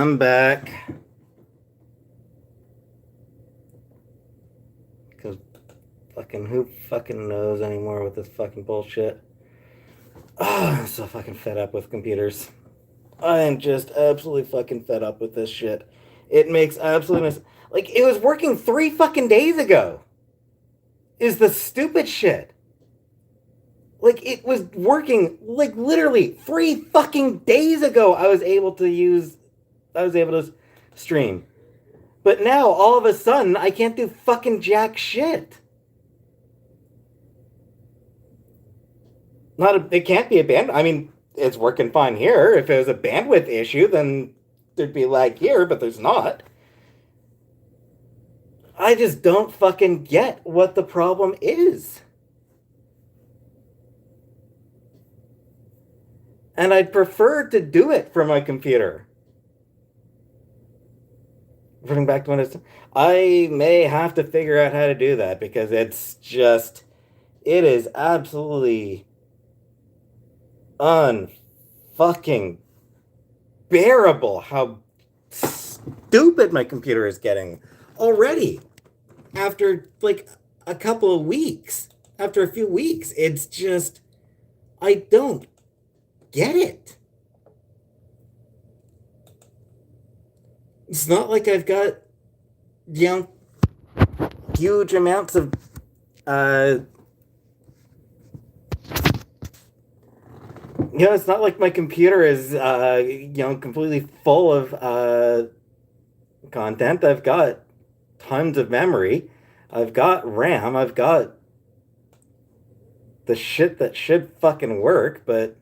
I'm back. Because fucking who fucking knows anymore with this fucking bullshit? Oh, I'm so fucking fed up with computers. I am just absolutely fucking fed up with this shit. It makes absolutely no. Like, it was working 3 fucking days ago. Is the stupid shit. Like, it was working, like, literally 3 fucking days ago. I was able to stream. But now, all of a sudden, I can't do fucking jack shit. It can't be a band. I mean, it's working fine here. If it was a bandwidth issue, then there'd be lag here, but there's not. I just don't fucking get what the problem is. And I'd prefer to do it from my computer. Running back to when it's. I may have to figure out how to do that because it's just. It is absolutely unfucking bearable how stupid my computer is getting already after like a couple of weeks. After a few weeks, it's just. I don't get it. It's not like I've got, you know, huge amounts of, it's not like my computer is, completely full of content. I've got tons of memory. I've got RAM. I've got the shit that should fucking work, but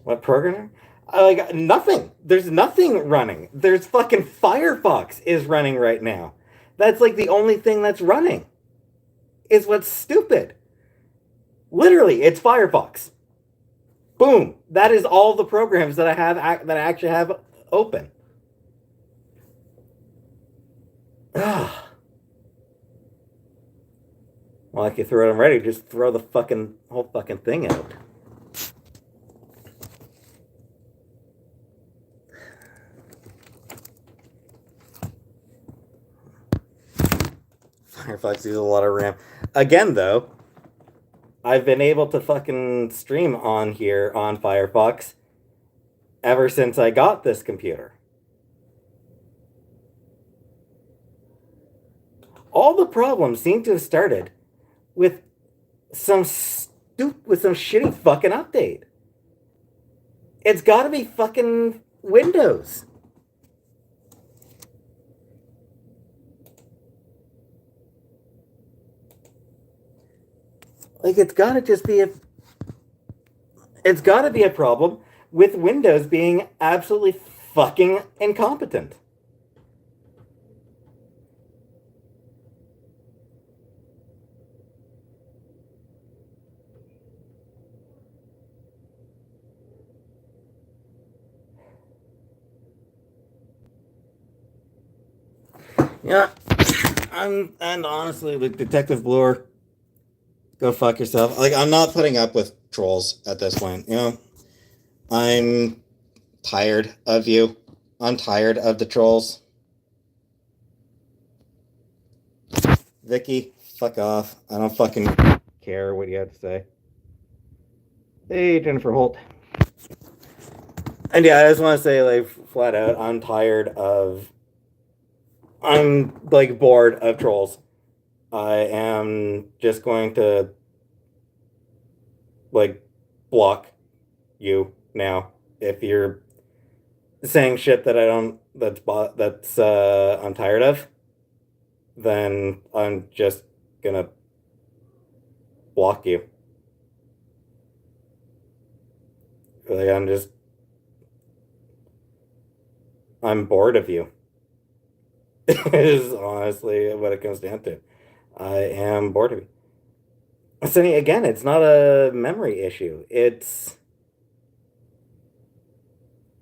what programmer? Like nothing. There's nothing running. There's fucking Firefox is running right now. That's like the only thing that's running. Is what's stupid. Literally, it's Firefox. Boom. That is all the programs that I actually have open. Ugh. Well, like you throw it already, just throw the fucking whole fucking thing out. Firefox uses a lot of RAM. Again, though, I've been able to fucking stream on here on Firefox ever since I got this computer. All the problems seem to have started with some shitty fucking update. It's got to be fucking Windows. Like it's got to be a problem with Windows being absolutely fucking incompetent. Yeah, and honestly, like Detective Bloor, go fuck yourself. Like I'm not putting up with trolls at this point. I'm tired of you. I'm tired of the trolls. Vicky, fuck off. I don't fucking care what you have to say. Hey, Jennifer Holt. And yeah, I just want to say, like, flat out, I'm, like, bored of trolls. I am just going to, like, block you now. If you're saying shit that I'm tired of, then I'm just gonna block you. Like, I'm bored of you. Is honestly what it comes down to. I am bored of you. So again, it's not a memory issue. It's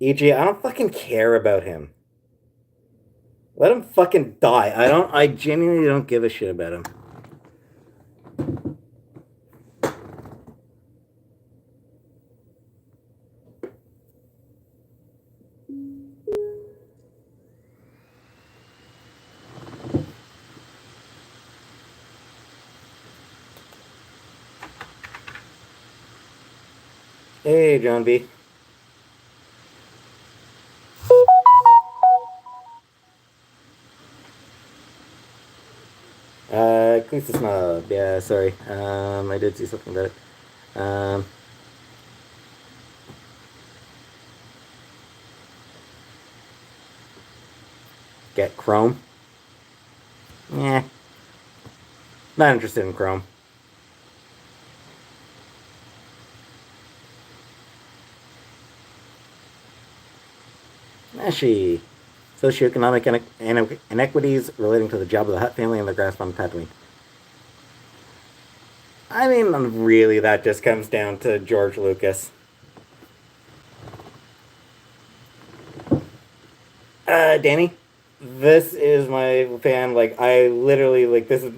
EG. I don't fucking care about him. Let him fucking die. I genuinely don't give a shit about him. Hey, John B. Cleese the Snob. Yeah, sorry. I did see something about it. Get Chrome. Yeah, not interested in Chrome. She socioeconomic inequities relating to the job of the Hutt family and their grasp on Tatooine. I mean, really, that just comes down to George Lucas. Danny, this is my fan. Like, I literally, like, this is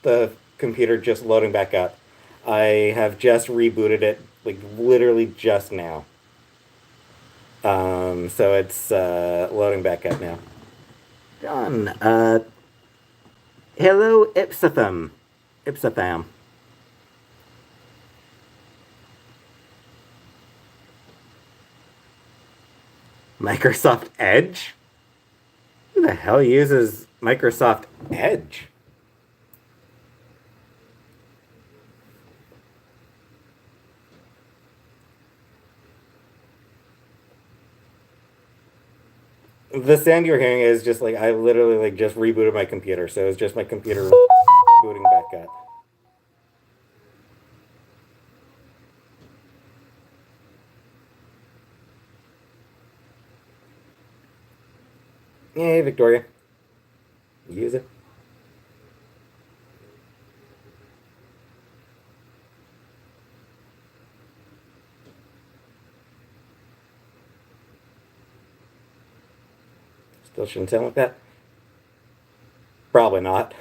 the computer just loading back up. I have just rebooted it, like, literally just now. So it's loading back up now. John, hello, Ipsitham. Ipsitham. Microsoft Edge? Who the hell uses Microsoft Edge? The sound you're hearing is just like I literally like just rebooted my computer, so it's just my computer booting back up. Hey, Victoria. Use it. Still shouldn't sound like that. Probably not.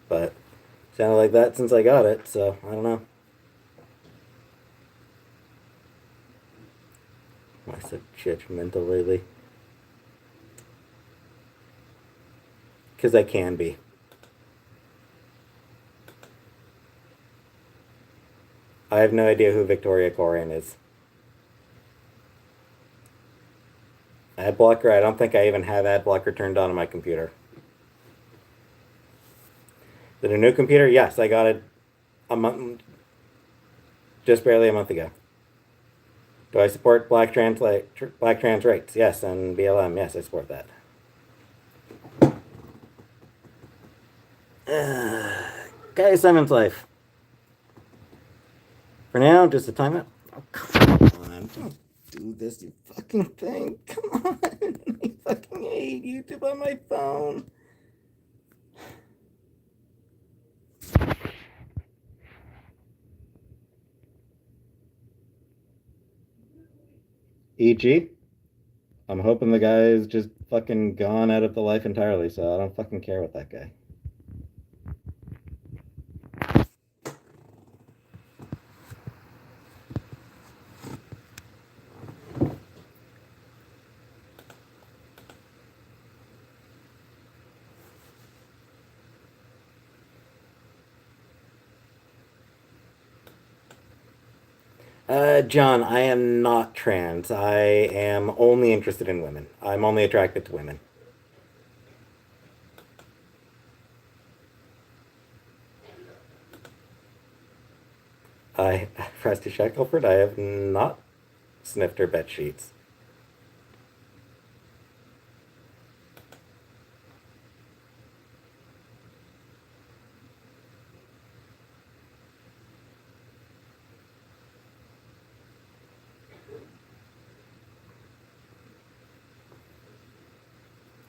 But sounded like that since I got it, so I don't know. Am I so judgmental lately? Because I can be. I have no idea who Victoria Corin is. Ad blocker? I don't think I even have ad blocker turned on my computer. Is it a new computer? Yes, I got it a month, just barely a month ago. Do I support black trans rights? Yes, and BLM. Yes, I support that. Guy Simon's life. For now, just a timeout. Oh, come on. Don't do this, you fucking thing. Come on. I fucking hate YouTube on my phone. E.G., I'm hoping the guy is just fucking gone out of the life entirely, so I don't fucking care with that guy. John, I am not trans. I am only interested in women. I'm only attracted to women. Rusty Shackelford, I have not sniffed her bed sheets.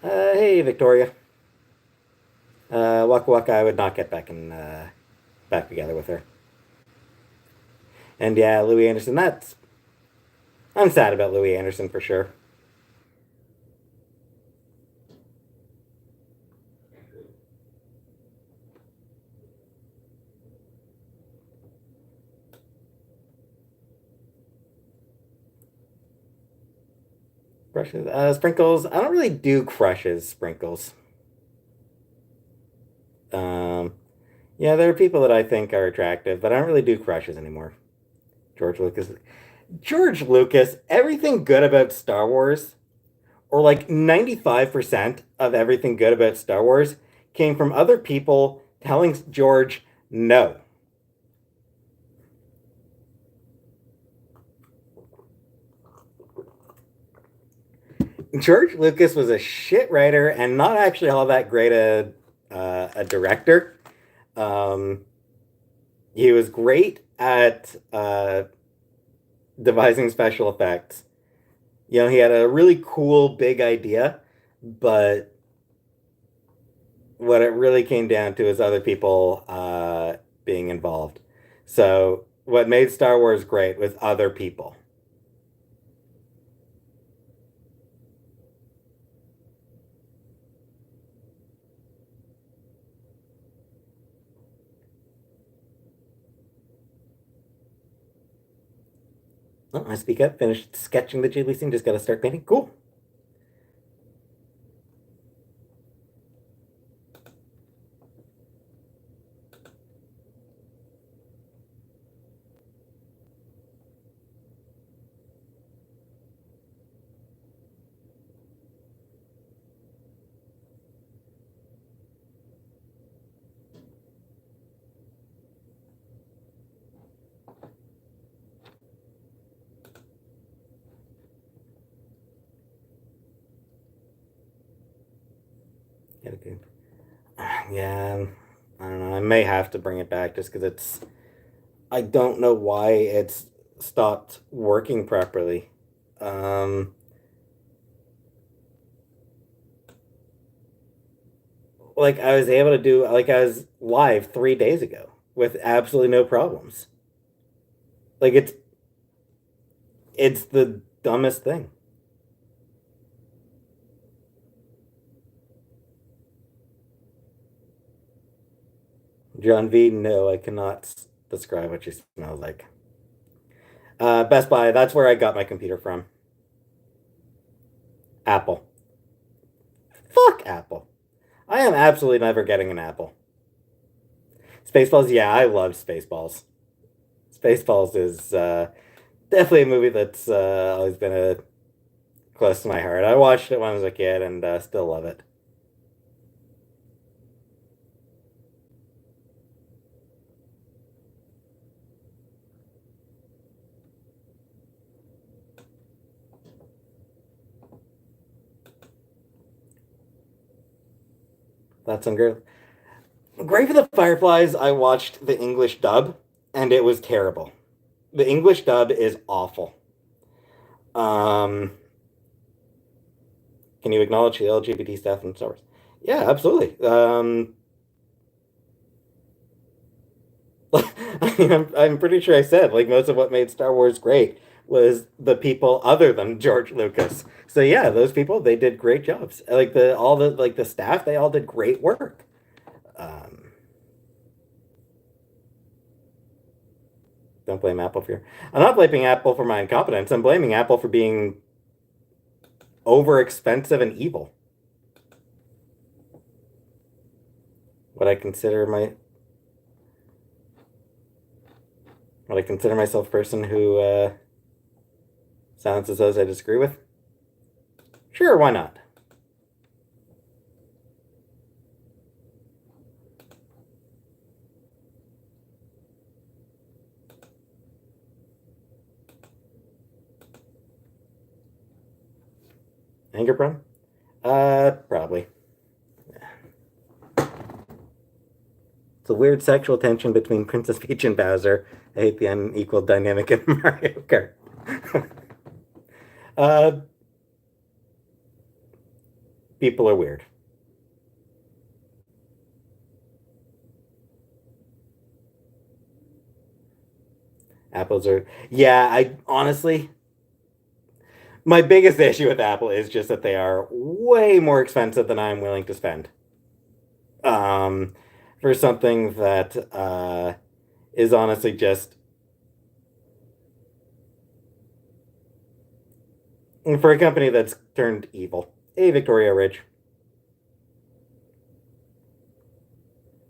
Hey, Victoria. Waka Waka, I would not get back together with her. And yeah, Louis Anderson, I'm sad about Louis Anderson for sure. Crushes. Sprinkles. I don't really do crushes, sprinkles. Um, yeah, there are people that I think are attractive, but I don't really do crushes anymore. George Lucas. George Lucas, everything good about Star Wars, or like 95% of everything good about Star Wars, came from other people telling George no. George Lucas was a shit writer and not actually all that great a director. Um, he was great at devising special effects. You know, he had a really cool big idea, but what it really came down to is other people being involved. So what made Star Wars great was other people. Oh, I speak up, finished sketching the Ghibli scene, just gotta start painting. Cool. Gotta go. Yeah, I don't know. I may have to bring it back just because I don't know why it's stopped working properly. Um, like I was able to do, like I was live 3 days ago with absolutely no problems. Like it's the dumbest thing. John V, no, I cannot describe what she smells like. Best Buy, that's where I got my computer from. Apple. Fuck Apple. I am absolutely never getting an Apple. Spaceballs, yeah, I love Spaceballs. Spaceballs is definitely a movie that's always been close to my heart. I watched it when I was a kid and still love it. That's some great. Grave of the Fireflies, I watched the English dub and it was terrible. The English dub is awful. Um, can you acknowledge the LGBT stuff in Star Wars? Yeah, absolutely. I mean, I'm pretty sure I said like most of what made Star Wars great was the people other than George Lucas. So yeah, those people they did great jobs. Like the all the like the staff, they all did great work. Um, don't blame Apple for I'm not blaming Apple for my incompetence. I'm blaming Apple for being over expensive and evil. What I consider my what I consider myself a person who silences those I disagree with. Sure, why not? Anger problem? Probably. It's a weird sexual tension between Princess Peach and Bowser. I hate the unequal dynamic in Mario Kart. uh, people are weird. Apples are. Yeah, I honestly, my biggest issue with Apple is just that they are way more expensive than I'm willing to spend. Um, for something that is honestly just For a company that's turned evil. Hey, Victoria Ridge.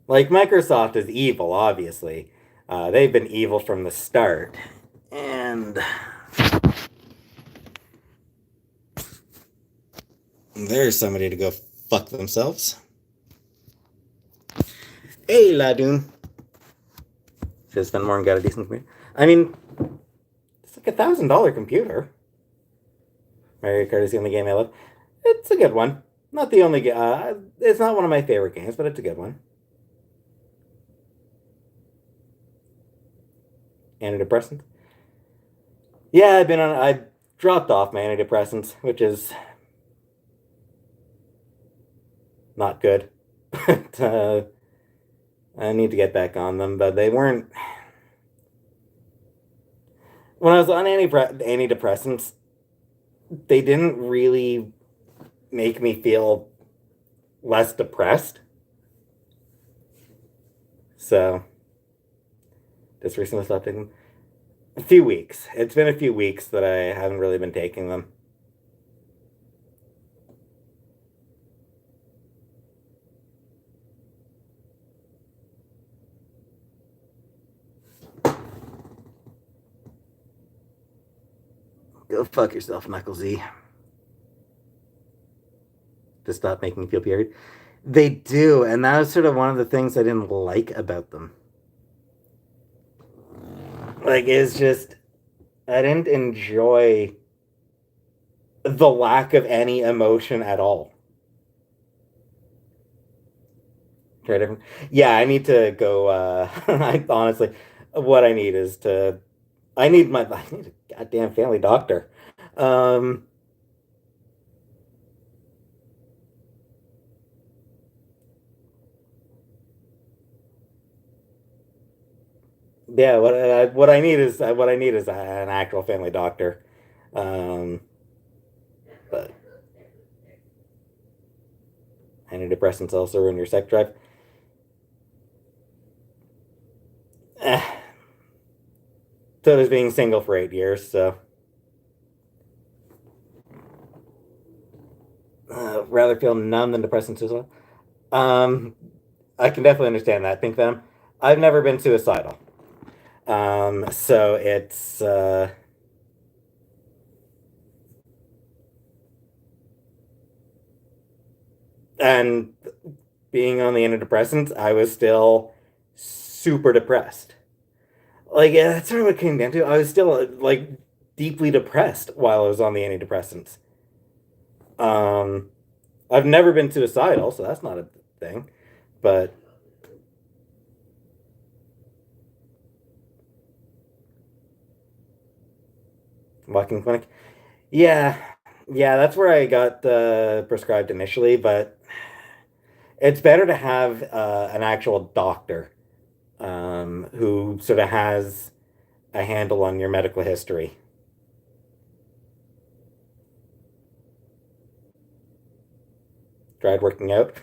Like, Microsoft is evil, obviously. They've been evil from the start. And there's somebody to go fuck themselves. Hey, Ladoon. Should spend more and got a decent computer. I mean, it's like $1,000 computer. Mario Kart is the only game I love. It's a good one. Not the only game. It's not one of my favorite games, but it's a good one. Antidepressants. Yeah, I dropped off my antidepressants, which is not good. But I need to get back on them, but they weren't. When I was on antidepressants, they didn't really make me feel less depressed. So, just recently stopped taking them. A few weeks. It's been a few weeks that I haven't really been taking them. Go fuck yourself, Knucklesy. To stop making me feel period. They do, and that was sort of one of the things I didn't like about them. Like, it's just, I didn't enjoy the lack of any emotion at all. Try different. Yeah, I need to go. I honestly, what I need is to. I need a goddamn family doctor. Um, yeah, what I need is an actual family doctor. Um, but antidepressants also ruin your sex drive. Eh, so does being single for 8 years. So rather feel numb than depressed and suicidal. Um, I can definitely understand that. Pink Venom. I've never been suicidal. So it's and being on the antidepressants, I was still super depressed. Like, yeah, that's sort of what it came down to. I was still like deeply depressed while I was on the antidepressants. Um, I've never been suicidal, so that's not a thing. But walking clinic, yeah, yeah, that's where I got prescribed initially. But it's better to have an actual doctor who sort of has a handle on your medical history. Tried working out.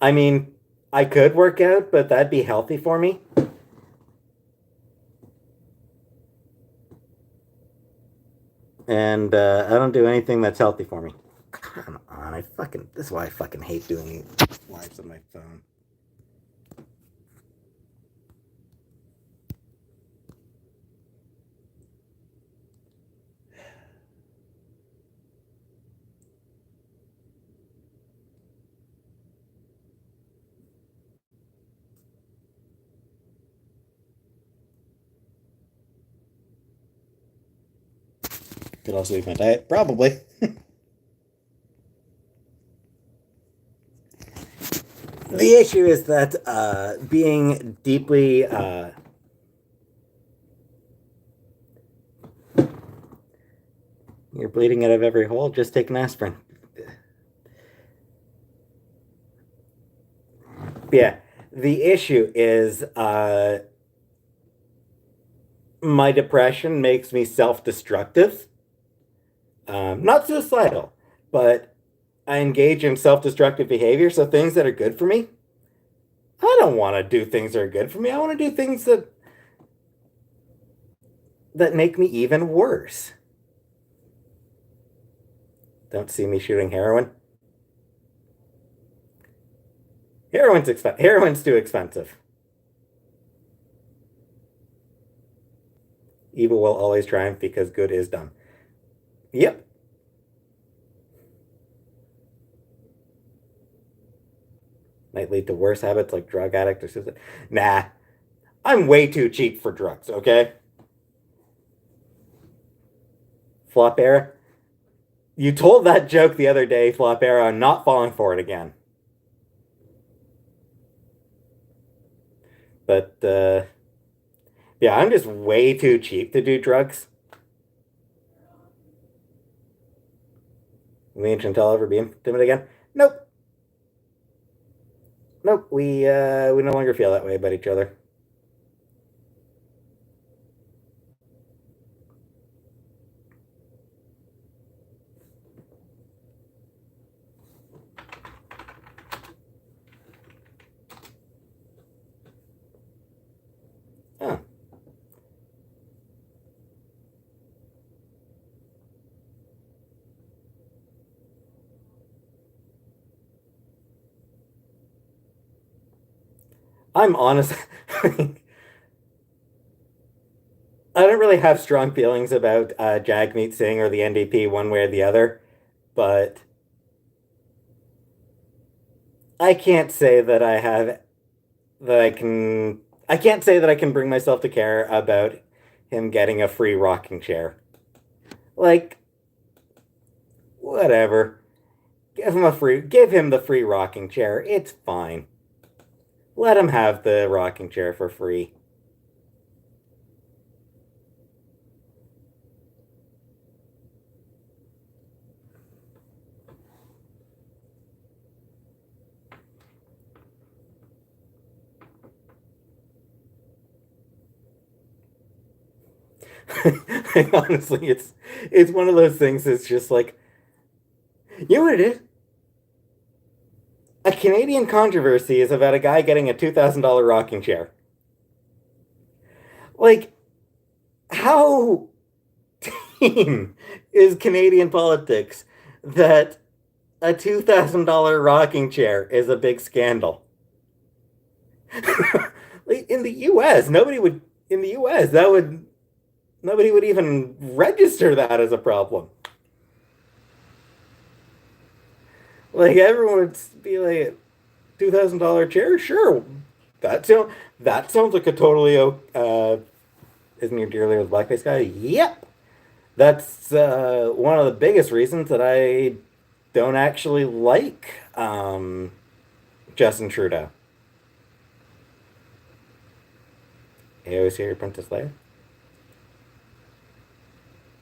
I mean, I could work out, but that'd be healthy for me. And I don't do anything that's healthy for me. Come on, this is why I fucking hate doing lives on my phone. Could also be my diet, probably. The issue is that being deeply you're bleeding out of every hole. Just take an aspirin. Yeah, the issue is my depression makes me self-destructive. Not suicidal, but I engage in self-destructive behavior. So things that are good for me, I don't want to do things that are good for me. I want to do things that make me even worse. Don't see me shooting heroin. Heroin's too expensive. Evil will always triumph because good is dumb. Yep. Might lead to worse habits like drug addict or suicide. Nah, I'm way too cheap for drugs, okay? Flop era. You told that joke the other day, Flop era. I'm not falling for it again. But yeah, I'm just way too cheap to do drugs. Me and Chantel ever be intimate again? Nope. Nope. We no longer feel that way about each other. Huh. I'm honest. I don't really have strong feelings about Jagmeet Singh or the NDP one way or the other, but I can't say that I have that I can. I can't say that I can bring myself to care about him getting a free rocking chair. Like, whatever. Give him the free rocking chair. It's fine. Let him have the rocking chair for free. Honestly, it's one of those things that's just like, you know what it is? A Canadian controversy is about a guy getting a $2,000 rocking chair. Like, how tame is Canadian politics that a $2,000 rocking chair is a big scandal? Like, in the US, nobody would even register that as a problem. Like, everyone would be like, $2,000 chair? Sure. That sounds like a totally isn't your dearly with blackface guy? Yep. That's one of the biggest reasons that I don't actually like Justin Trudeau. You always hear Princess Leia?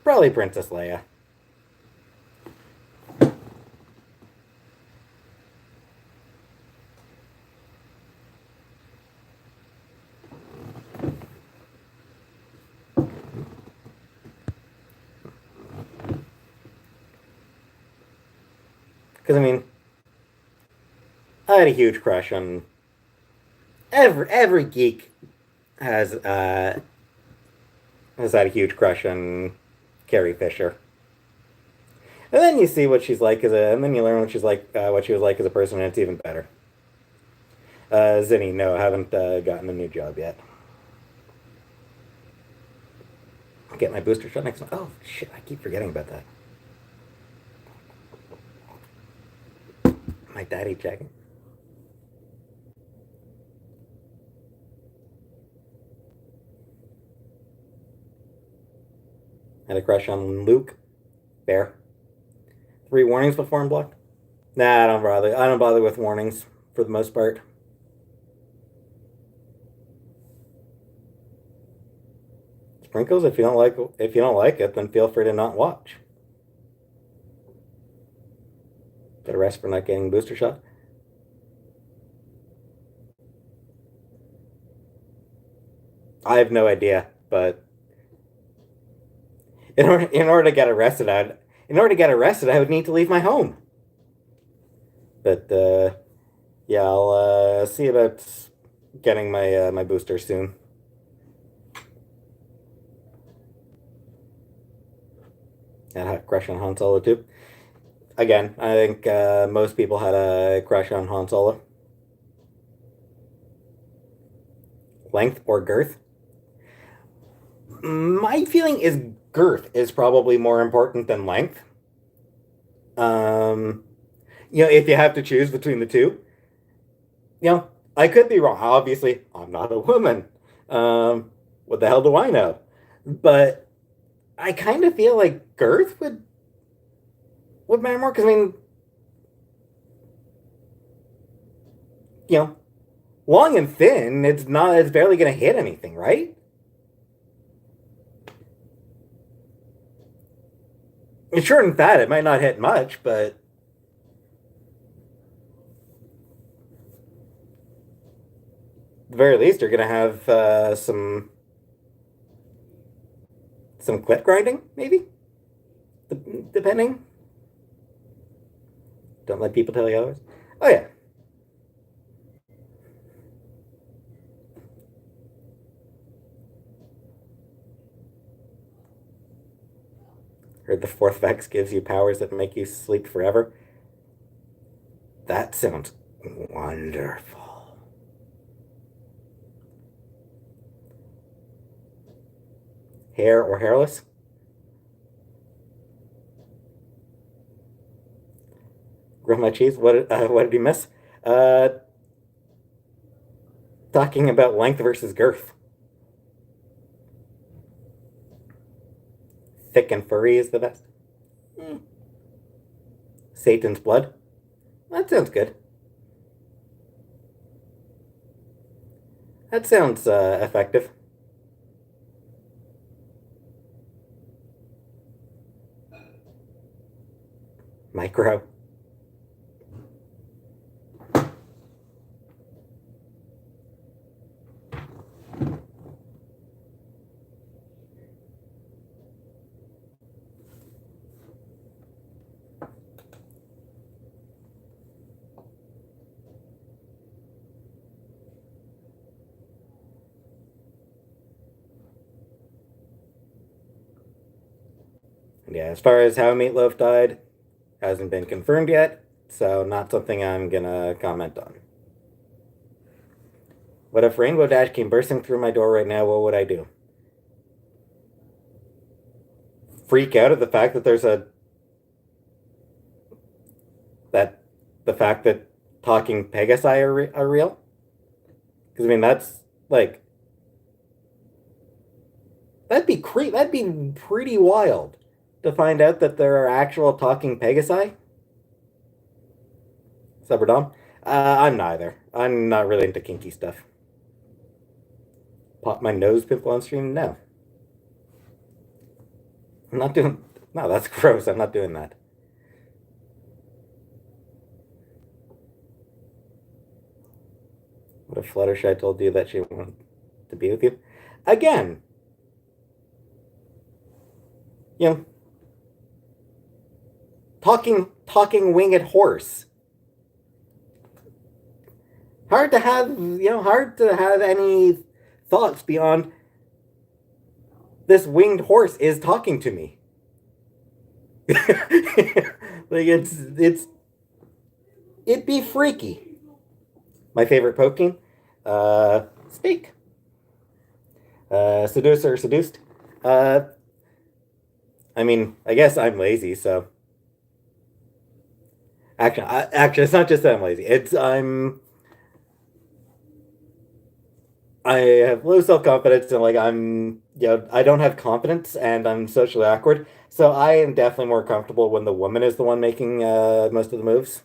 Probably Princess Leia. Because I mean, I had a huge crush on every geek has had a huge crush on Carrie Fisher. And then you see what she's like and then you learn what she was like as a person, and it's even better. Zinni, no, I haven't gotten a new job yet. Get my booster shot next month. Oh shit, I keep forgetting about that. My daddy checking. Had a crush on Luke. Bear. 3 warnings before I'm blocked. Nah, I don't bother. I don't bother with warnings for the most part. Sprinkles, if you don't like it, then feel free to not watch. Get arrested for not getting booster shot. I have no idea, but in order to get arrested, I would need to leave my home. But yeah, I'll see about getting my booster soon. And I have a crush on Han Solo too. Again, I think most people had a crush on Han Solo. Length or girth? My feeling is girth is probably more important than length. Um, if you have to choose between the two, you know, I could be wrong. Obviously, I'm not a woman. Um, what the hell do I know? But I kind of feel like girth would matter more because I mean, you know, long and thin, it's barely gonna hit anything, right? And short and fat, it might not hit much, but at the very least, you're gonna have some clit grinding, maybe, depending. Don't let people tell you otherwise. Oh yeah, heard the fourth Vex gives you powers that make you sleep forever. That sounds wonderful. Hair or hairless? Grill my cheese. What did you miss? Uh, Talking about length versus girth. Thick and furry is the best. Mm. Satan's blood. That sounds good. That sounds effective. Micro. Yeah, as far as how Meatloaf died, hasn't been confirmed yet, so not something I'm gonna comment on. What if Rainbow Dash came bursting through my door right now? What would I do? Freak out at the fact that that the fact that talking Pegasi are real? Because I mean that's like that'd be pretty wild to find out that there are actual talking Pegasi. Suberdom. I'm neither. I'm not really into kinky stuff. Pop my nose pimple on stream? No. I'm not doing. No, that's gross. I'm not doing that. What if Fluttershy told you that she wanted to be with you? Again, you know, talking winged horse. Hard to have any thoughts beyond this winged horse is talking to me. Like it'd be freaky. My favorite Pokemon, Speak. Seduce or seduced. Uh, I mean, I guess I'm lazy, so actually, it's not just that I'm lazy. I have low self confidence and like I don't have confidence and I'm socially awkward. So I am definitely more comfortable when the woman is the one making most of the moves.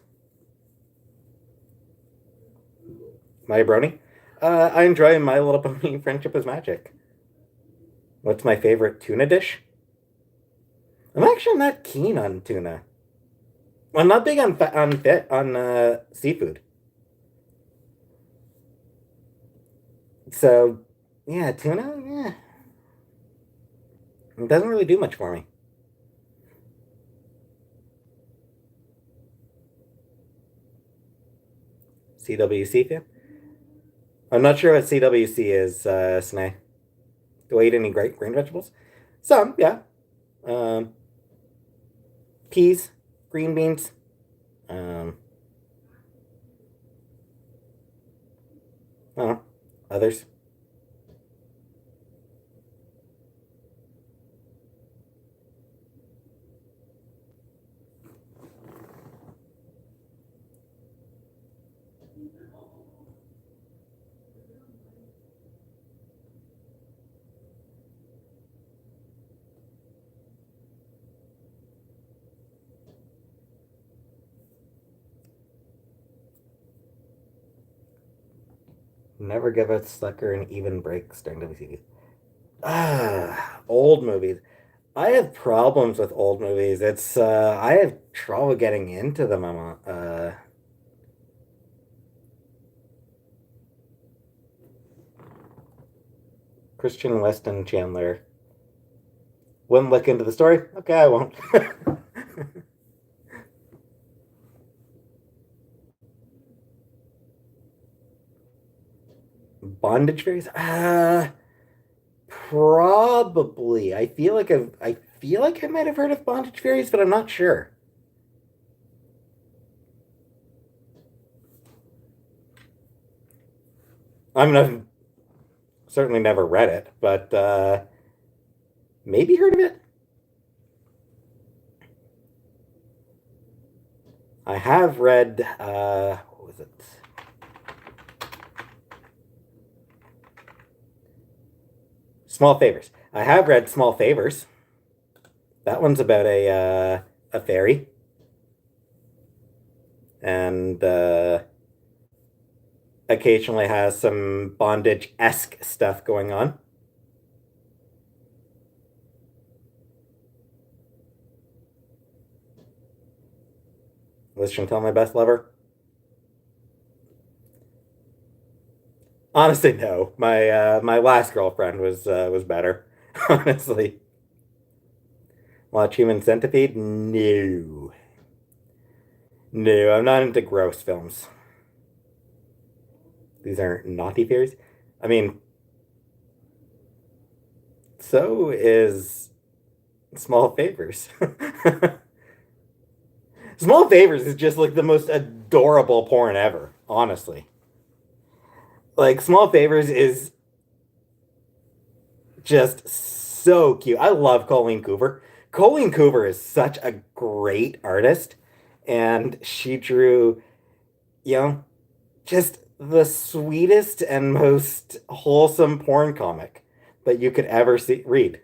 My brony. I enjoy My Little Pony Friendship is Magic. What's my favorite tuna dish? I'm actually not keen on tuna. I'm not big on seafood. So yeah, tuna. Yeah, it doesn't really do much for me. CWC fan. I'm not sure what CWC is, Snay. Do I eat any great green vegetables? Some, yeah. Um, Peas. green beans. Um, I don't know. Others. Never give a sucker an even break starring WCW. Old movies. I have problems with old movies. It's I have trouble getting into them. Christian Weston Chandler. Wouldn't look into the story. Okay, I won't. Bondage fairies. Probably. I feel like I might have heard of bondage fairies, but I'm not sure. I mean, I've certainly never read it, but maybe heard of it. I have read. What was it? Small Favors. I have read Small Favors. That one's about a fairy, and occasionally has some bondage esque stuff going on. Was Chantal my best lover? Honestly, no. My last girlfriend was better. Honestly, watch Human Centipede? No, no. I'm not into gross films. These are naughty fairies. I mean, so is Small Favors. Small Favors is just like the most adorable porn ever. Honestly, like Small Favors is just so cute. I love Colleen Coover. Colleen Coover is such a great artist, and she drew, you know, just the sweetest and most wholesome porn comic that you could ever see read.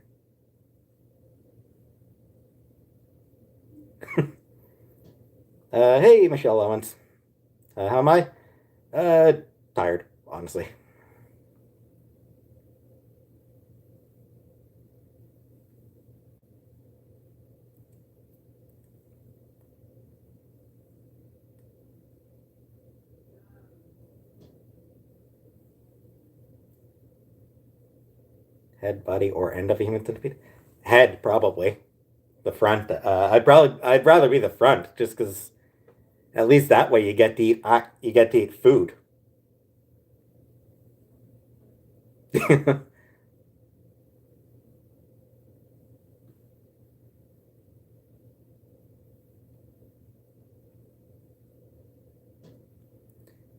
Hey, Michelle Owens. How am I? Uh, Tired, honestly. Head, body, or end of a human centipede? Head, probably. The front. I'd rather be the front, just because at least that way you get to eat food.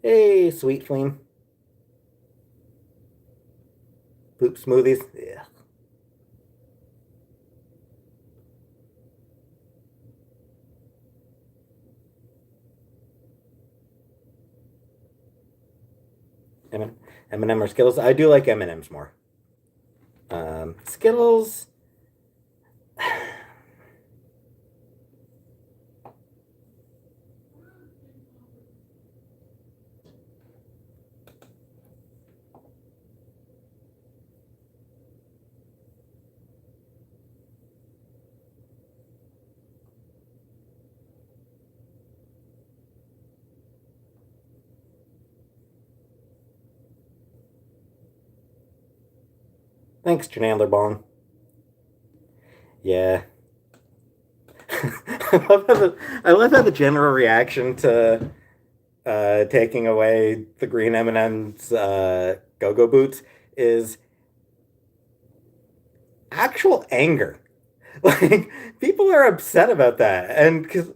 Hey, sweet flame. Poop smoothies. Yeah. M&M or Skittles. I do like M&Ms more. Skittles. Thanks, Janandler Bong. Yeah. I love how the general reaction to taking away the green M&M's go-go boots is actual anger. Like people are upset about that, and because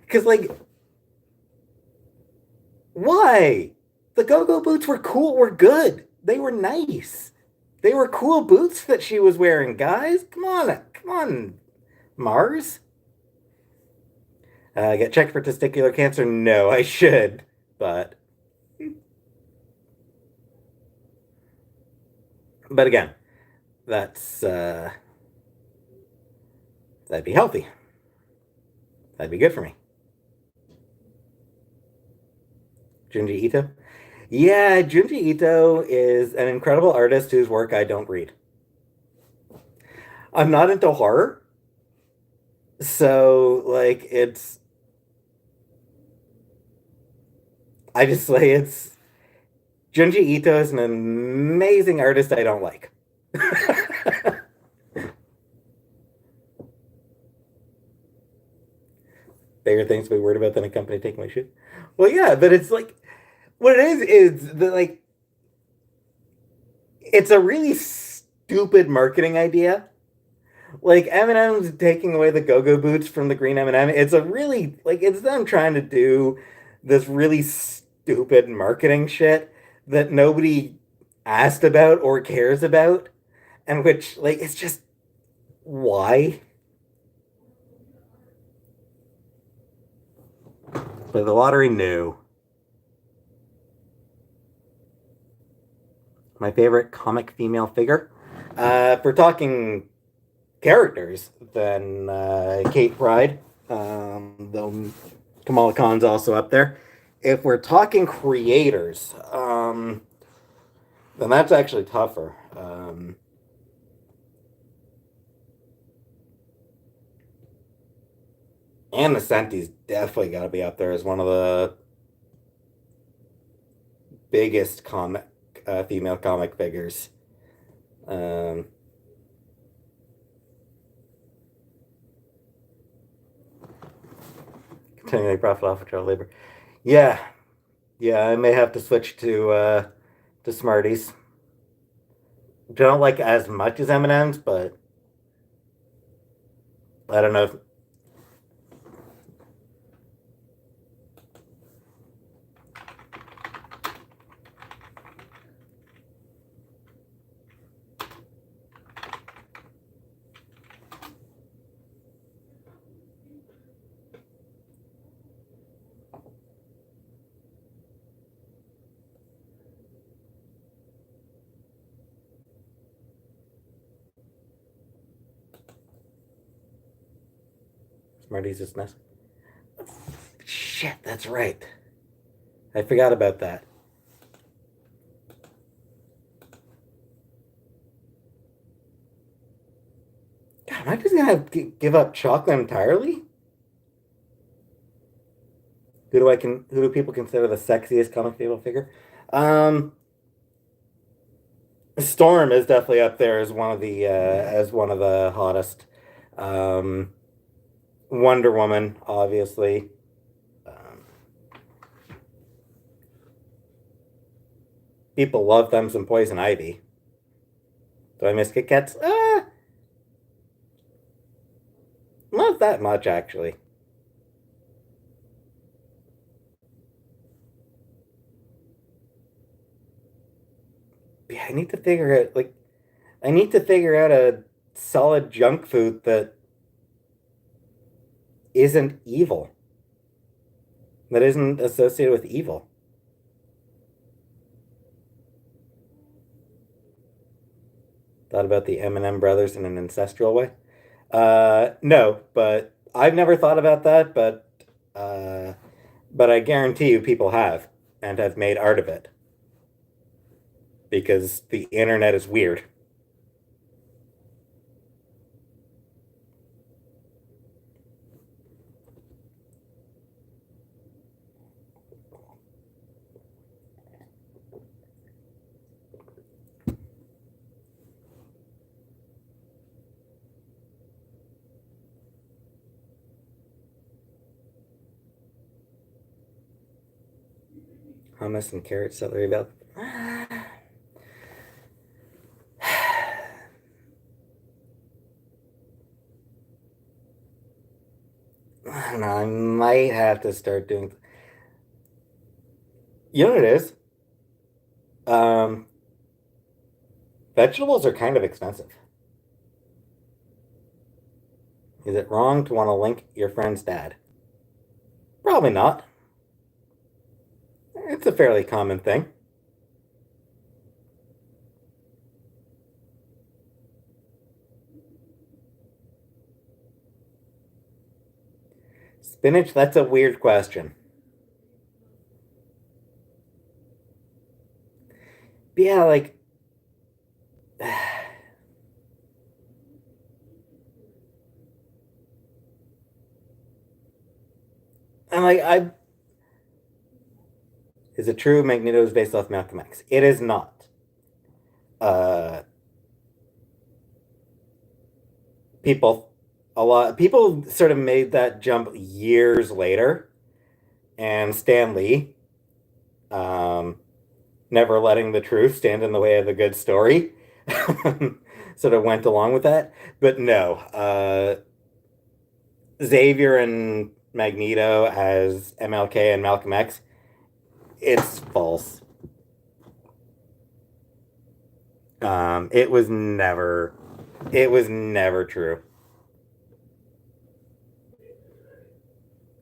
Because, like, why? The go-go boots were cool, were good. They were nice. They were cool boots that she was wearing, guys. Come on, Mars. Get checked for testicular cancer? No, I should, but again, that's that'd be healthy. That'd be good for me. Junji Ito. Yeah, Junji Ito is an incredible artist whose work I don't read. I'm not into horror, so like I just say it's Junji Ito is an amazing artist I don't like. Bigger things to be worried about than a company taking my shit. Well, yeah, but it's like what it is the like it's a really stupid marketing idea. Like Eminem's taking away the go-go boots from the green M&M. It's a really like it's them trying to do this really stupid marketing shit that nobody asked about or cares about, and which like it's just why. But the lottery knew. My favorite comic female figure. If we're talking characters, then Kate Pride. Though Kamala Khan's also up there. If we're talking creators, then that's actually tougher. Anne Nesenti's definitely got to be up there as one of the biggest comic female comic figures. Um, Continually profit off of child labor. Yeah, yeah, I may have to switch to Smarties. Which I don't like as much as M&M's, but I don't know if Smarties is nice. Shit, that's right. I forgot about that. God, am I just gonna give up chocolate entirely? Who do people consider the sexiest comic table figure? Um, Storm is definitely up there as one of the hottest. Um, Wonder Woman, obviously. Um, People love them some Poison Ivy. Do I miss Kit Kats? Not that much actually. Yeah, I need to figure out a solid junk food that isn't evil, that isn't associated with evil. Thought about the M&M brothers in an ancestral way. No, but I've never thought about that, uh, but I guarantee you people have and have made art of it because the internet is weird. Hummus and carrot celery bell. I don't know, I might have to start doing. You know what it is? Um, Vegetables are kind of expensive. Is it wrong to want to link your friend's dad? Probably not. It's a fairly common thing. Spinach, that's a weird question. But yeah, like, I'm like, is it true Magneto is based off Malcolm X? It is not. Uh, people, a lot, people sort of made that jump years later, and Stan Lee, um, never letting the truth stand in the way of the good story, sort of went along with that. But no, Xavier and Magneto as MLK and Malcolm X, it's false. It was never, it was never true.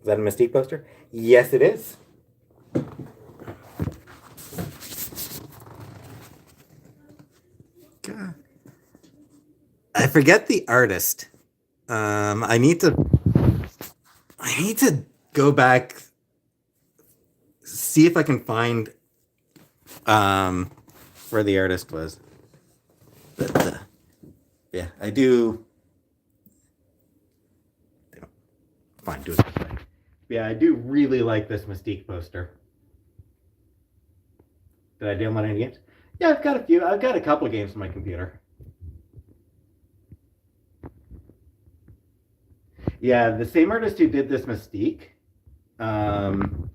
Is that a Mystique poster? Yes, it is. God. I forget the artist. I need to. I need to go back, see if I can find um, where the artist was. But yeah, I do. Fine, do it this way. Yeah, I do really like this Mystique poster. Did I download any games? Yeah, I've got a few. I've got a couple of games on my computer. Yeah, the same artist who did this Mystique um,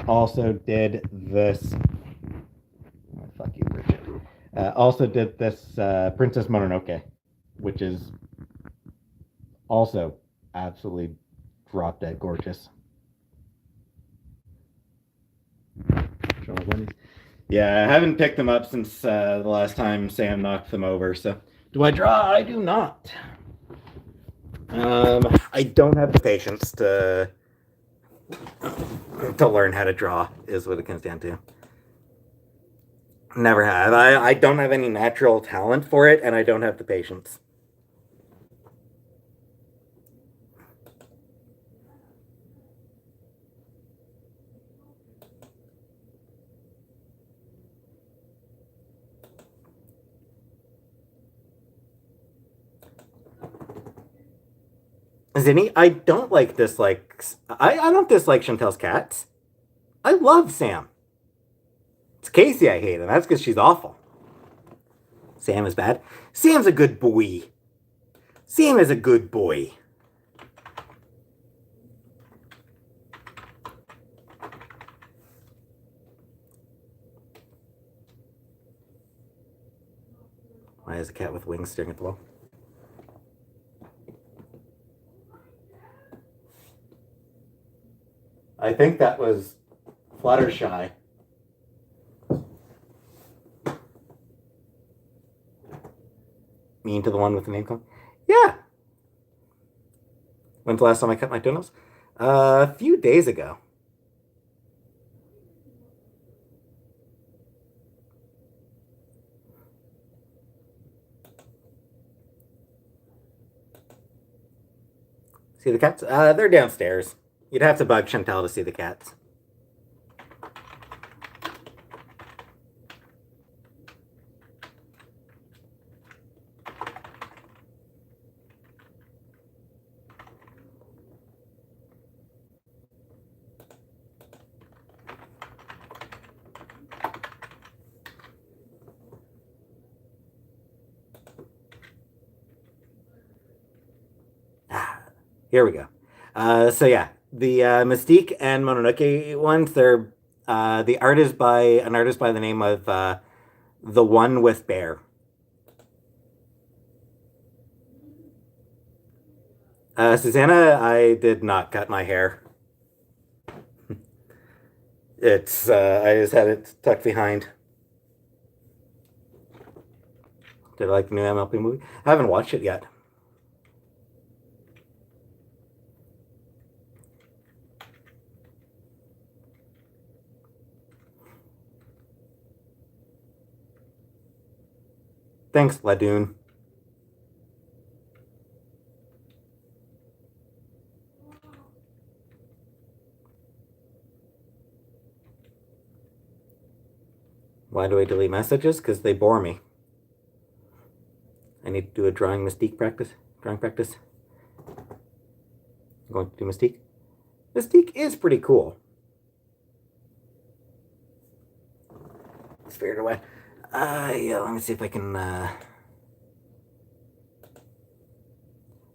also did this. Oh, fuck you, Richard. Also did this Princess Mononoke, which is also absolutely drop dead gorgeous. Yeah, I haven't picked them up since the last time Sam knocked them over. So, do I draw? I do not. I don't have the patience to learn how to draw. Is what it comes down to. Never have. I don't have any natural talent for it, and I don't have the patience. Zinni, I don't like dislike. I don't dislike Chantel's cats. I love Sam. It's Casey I hate, and that's because she's awful. Sam is bad. Sam's a good boy. Sam is a good boy. Why is a cat with wings staring at the wall? I think that was Fluttershy. Mean to the one with the name cone? Yeah. When's the last time I cut my toenails? A few days ago. See the cats? They're downstairs. You'd have to bug Chantel to see the cats. Here we go. So yeah, the Mystique and Mononoke ones. They're the art is by an artist by the name of the One with Bear. Susanna, I did not cut my hair. I just had it tucked behind. Did I like the new MLP movie? I haven't watched it yet. Thanks, Ladoon. Why do I delete messages? Because they bore me. I need to do a drawing mystique practice. Drawing practice. I'm going to do mystique. Mystique is pretty cool. Spirited Away. Yeah, let me see if I can.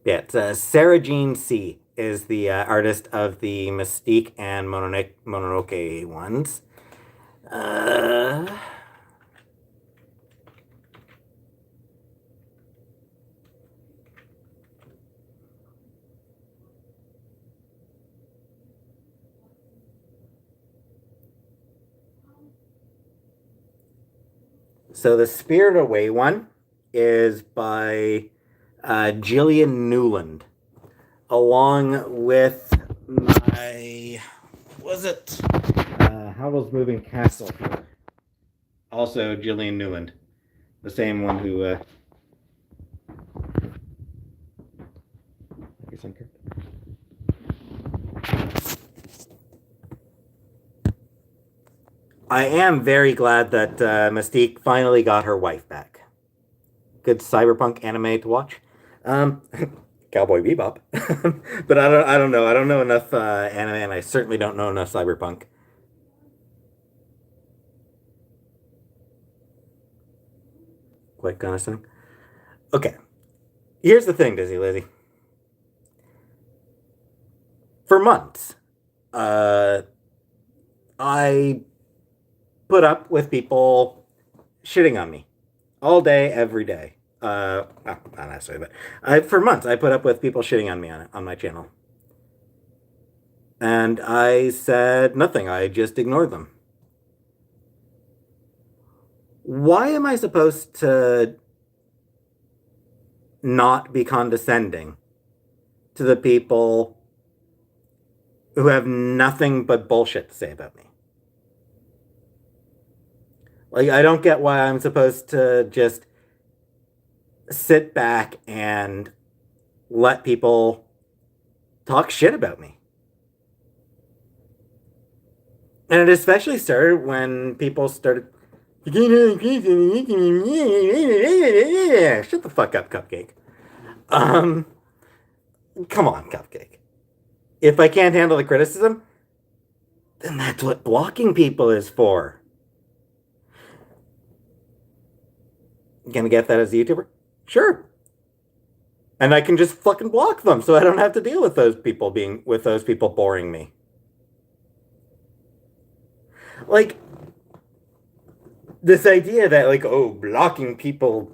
Yeah, it's Sarah Jean C. is the artist of the Mystique and Mononoke ones. So the Spirit Away one is by Gillian Newland, along with my, was it Howl's Moving Castle here? Also Gillian Newland, the same one who. I am very glad that Mystique finally got her wife back. Good cyberpunk anime to watch. Cowboy Bebop. But I don't know. I don't know enough anime, and I certainly don't know enough cyberpunk. Quite kind of thing. Okay. Here's the thing, Dizzy Lizzy. For months, I put up with people shitting on me all day, every day. Not necessarily, but for months I put up with people shitting on me on my channel, and I said nothing. I just ignored them. Why am I supposed to not be condescending to the people who have nothing but bullshit to say about me? Like, I don't get why I'm supposed to just sit back and let people talk shit about me. And it especially started when people started. Shut the fuck up, Cupcake. Come on, Cupcake. If I can't handle the criticism, then that's what blocking people is for. Gonna get that as a YouTuber? Sure. And I can just fucking block them so I don't have to deal with those people boring me. Like, this idea that, like, oh, blocking people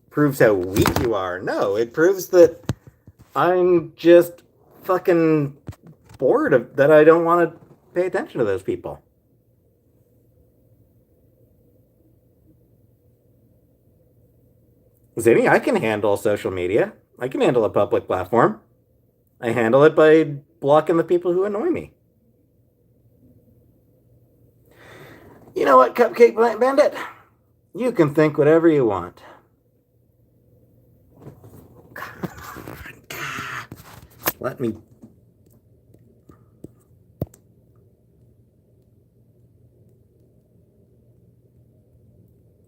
proves how weak you are. No, it proves that I'm just fucking bored of that. I don't want to pay attention to those people. Zinni, I can handle social media. I can handle a public platform. I handle it by blocking the people who annoy me. You know what, Cupcake Bandit? You can think whatever you want. Let me.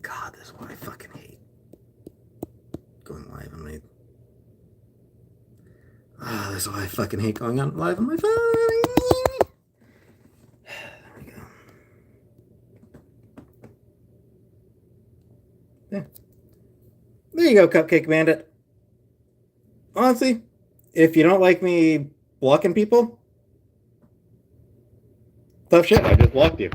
God, this is what I fucking hate. Going live on my. Oh, this is why I fucking hate going on live on my phone. There we go. Yeah. There you go, Cupcake Bandit. Honestly, if you don't like me blocking people, tough shit, I just blocked you.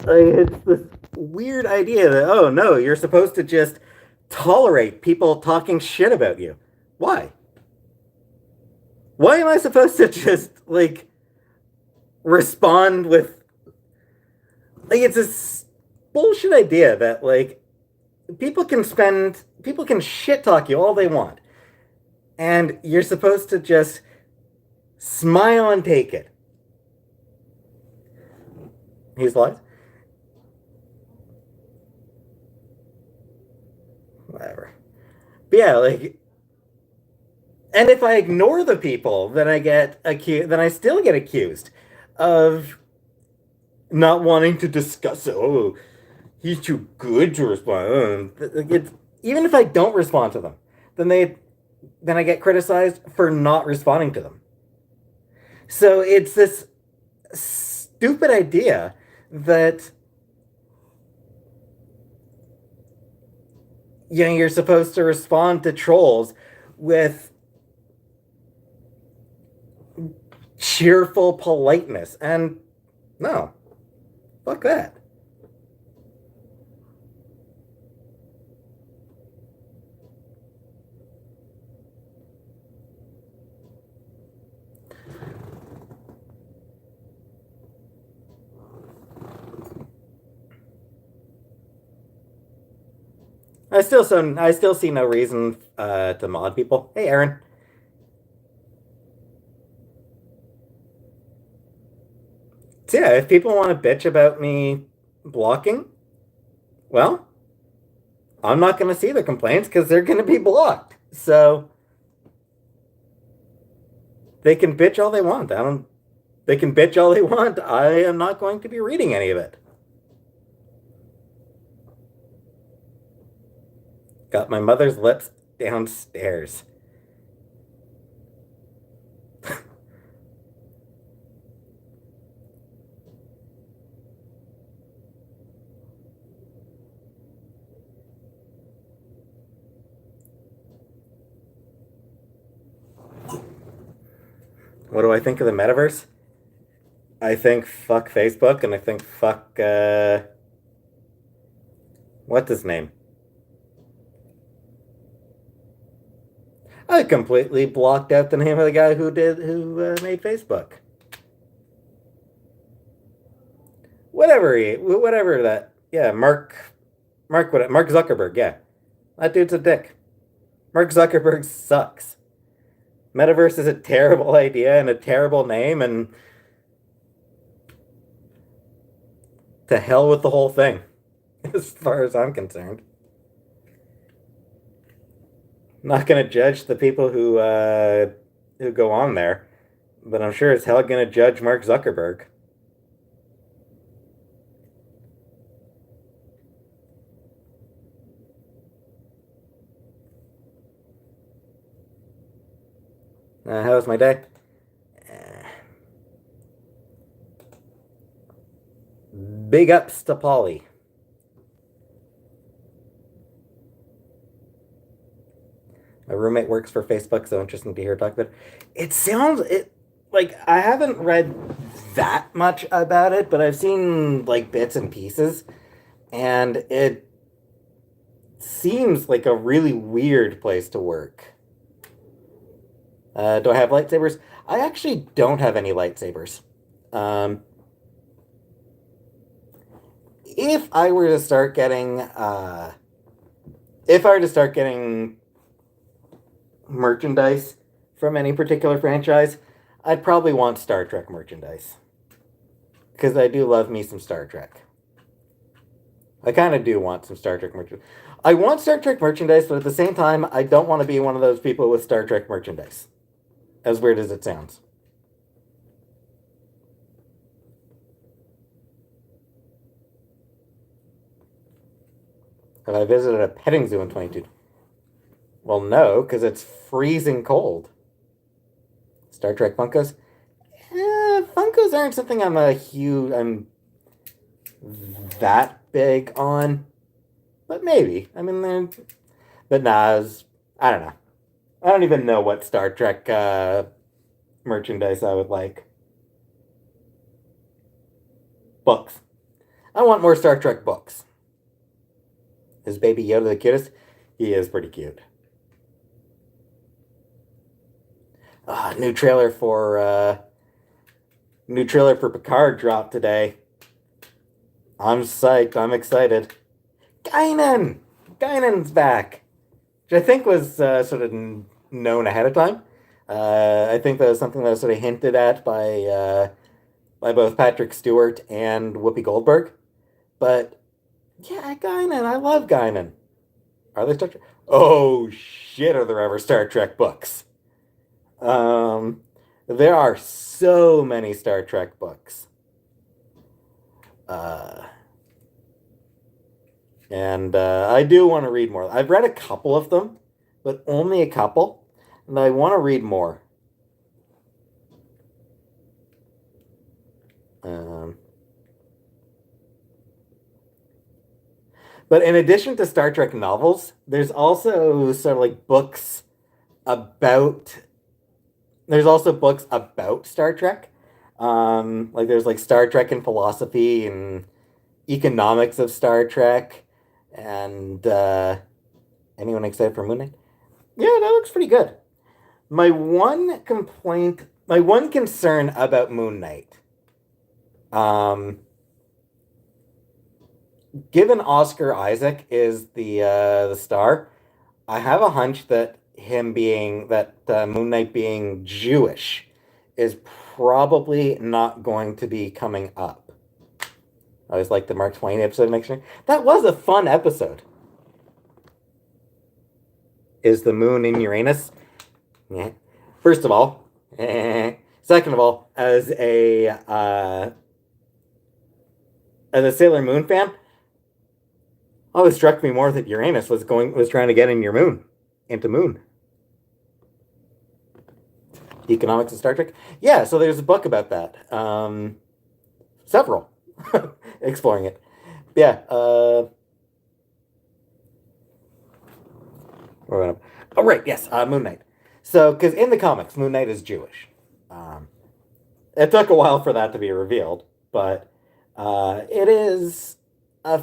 It's this weird idea that, oh no, you're supposed to just tolerate people talking shit about you. Why? Why am I supposed to just like respond with like it's this bullshit idea that like people can shit talk you all they want, and you're supposed to just smile and take it. He's like, whatever. But yeah, like, and if I ignore the people, then I get accused. Then I still get accused of not wanting to discuss it. Oh, he's too good to respond. It's, even if I don't respond to them, then then I get criticized for not responding to them. So it's this stupid idea that you're supposed to respond to trolls with cheerful politeness, and no, fuck that. I still see no reason to mod people. Hey, Aaron. So yeah, if people want to bitch about me blocking, well, I'm not going to see their complaints because they're going to be blocked. So they can bitch all they want. I don't. They can bitch all they want. I am not going to be reading any of it. Got my mother's lips downstairs. What do I think of the metaverse? I think fuck Facebook, and I think fuck what's his name? I completely blocked out the name of the guy who made Facebook. Whatever that. Yeah, Mark Zuckerberg. Yeah, that dude's a dick. Mark Zuckerberg sucks. Metaverse is a terrible idea and a terrible name, and to hell with the whole thing, as far as I'm concerned. Not gonna judge the people who go on there, but I'm sure as hell gonna judge Mark Zuckerberg. How was my day? Big ups to Polly. My roommate works for Facebook, so interesting to hear her talk about it. It sounds it like I haven't read that much about it, but I've seen like bits and pieces, and it seems like a really weird place to work. Do I have lightsabers? I actually don't have any lightsabers. Um, if I were to start getting, if I were to start getting merchandise from any particular franchise, I'd probably want Star Trek merchandise because I do love me some Star Trek. I kind of do want some Star Trek merchandise. I want Star Trek merchandise, but at the same time, I don't want to be one of those people with Star Trek merchandise. As weird as it sounds. Have I visited a petting zoo in 22? Well, no, because it's freezing cold. Star Trek Funkos? Funkos aren't something I'm that big on. But maybe. I mean, but nah, I don't know. I don't even know what Star Trek merchandise I would like. Books. I want more Star Trek books. Is Baby Yoda the cutest? He is pretty cute. Ah, new trailer for Picard dropped today. I'm psyched. I'm excited. Guinan! Guinan's back, which I think was sort of known ahead of time. I think that was something that was sort of hinted at by both Patrick Stewart and Whoopi Goldberg. But yeah, Guinan, I love Guinan. Are they Star Trek? Oh shit, are there ever Star Trek books? Um, there are so many Star Trek books. Uh, and I do want to read more. I've read a couple of them, but only a couple, and I want to read more. Um, but in addition to Star Trek novels, there's also sort of like about there's also books about Star Trek. Like there's like Star Trek and philosophy and economics of Star Trek, and anyone excited for Moon Knight? Yeah, that looks pretty good. My one concern about Moon Knight, um, given Oscar Isaac is the star, I have a hunch that Moon Knight being Jewish is probably not going to be coming up. I always like the Mark Twain episode next year. That was a fun episode. Is the moon in Uranus? Yeah. First of all, second of all, as a Sailor Moon fan, always struck me more that Uranus was trying to get in your moon, into Moon. Economics of Star Trek. Yeah, so there's a book about that. Several exploring it. Yeah. Oh right, yes, Moon Knight. So, because in the comics, Moon Knight is Jewish. Um, it took a while for that to be revealed, but it is a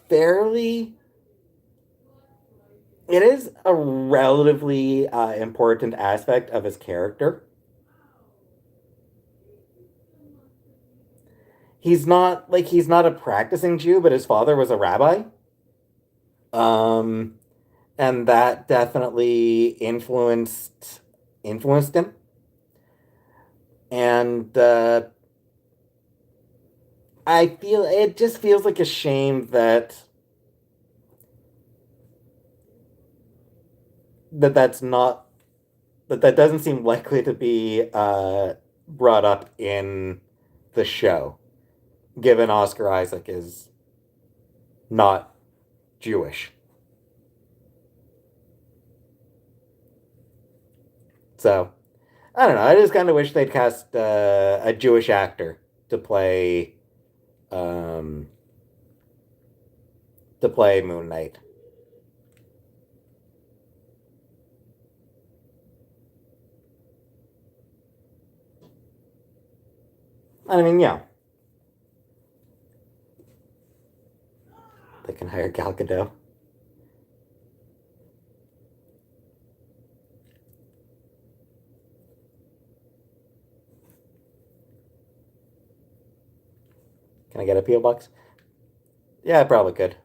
fairly it is a relatively important aspect of his character. He's not a practicing Jew, but his father was a rabbi. Um, and that definitely influenced him. And I feel it just feels like a shame that's not that doesn't seem likely to be brought up in the show, given Oscar Isaac is not Jewish. So I don't know. I just kind of wish they'd cast a Jewish actor to play um, Moon Knight. I mean, yeah, they can hire Gal Gadot. Can I get a PO box? Yeah, I probably could.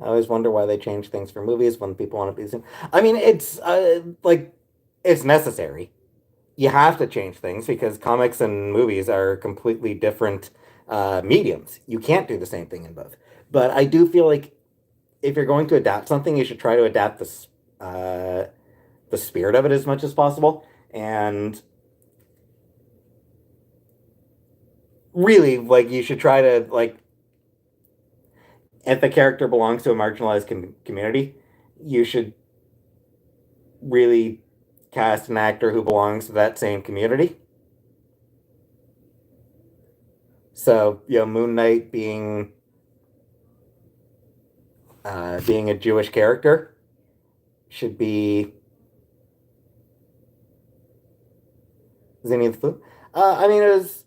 I always wonder why they change things for movies when people want to be seen. I mean, it's like it's necessary. You have to change things because comics and movies are completely different mediums. You can't do the same thing in both. But I do feel like if you're going to adapt something, you should try to adapt the spirit of it as much as possible. And really, like you should try to like if the character belongs to a marginalized community, you should really cast an actor who belongs to that same community. So, Moon Knight being being a Jewish character should be Zenith Flu. I mean, it was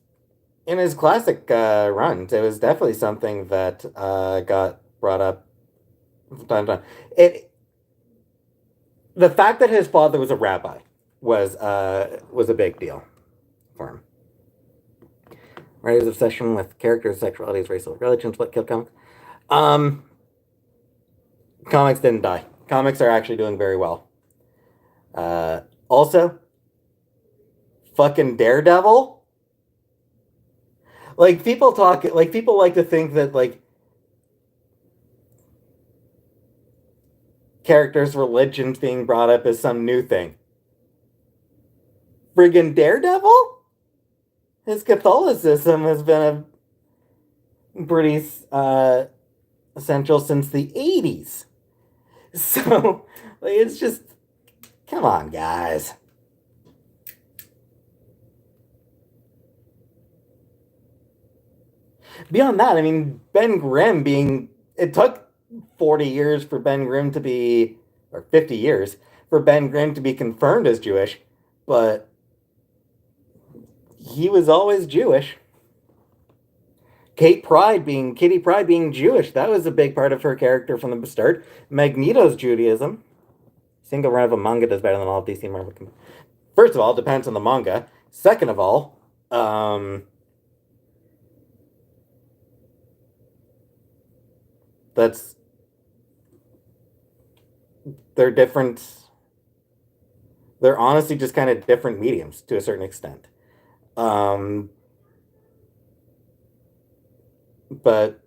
in his classic runs. It was definitely something that got brought up from time to time. The fact that his father was a rabbi was a big deal for him. Right, his obsession with characters, sexualities, racial religions, what killed comics. Um, Comics didn't die. Comics are actually doing very well. Also, fucking Daredevil. Like people like to think that like characters' religions being brought up as some new thing. Friggin' Daredevil? His Catholicism has been a pretty essential since the 80s. So, like, it's just, come on, guys. Beyond that, I mean, Ben Grimm being, it took 40 years for Ben Grimm to be, or 50 years, for Ben Grimm to be confirmed as Jewish, but he was always Jewish. Kitty Pryde being Jewish, that was a big part of her character from the start. Magneto's Judaism. Single run of a manga does better than all of DC Marvel. First of all, it depends on the manga. Second of all, that's they're different. They're honestly just kind of different mediums to a certain extent. Um, but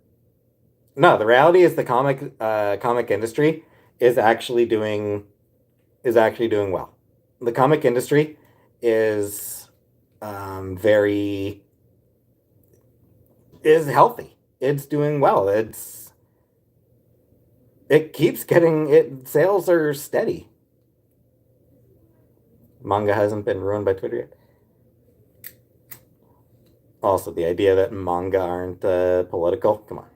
no, the reality is the comic industry is actually doing well. The comic industry is very is healthy. It's doing well. It keeps getting it. Sales are steady. Manga hasn't been ruined by Twitter yet. Also, the idea that manga aren't political. Come on.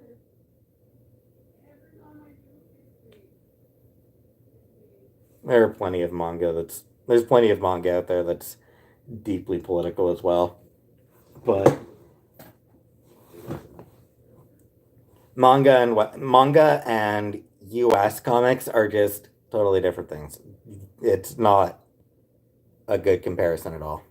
There's plenty of manga out there that's deeply political as well. But manga and US comics are just totally different things. It's not a good comparison at all.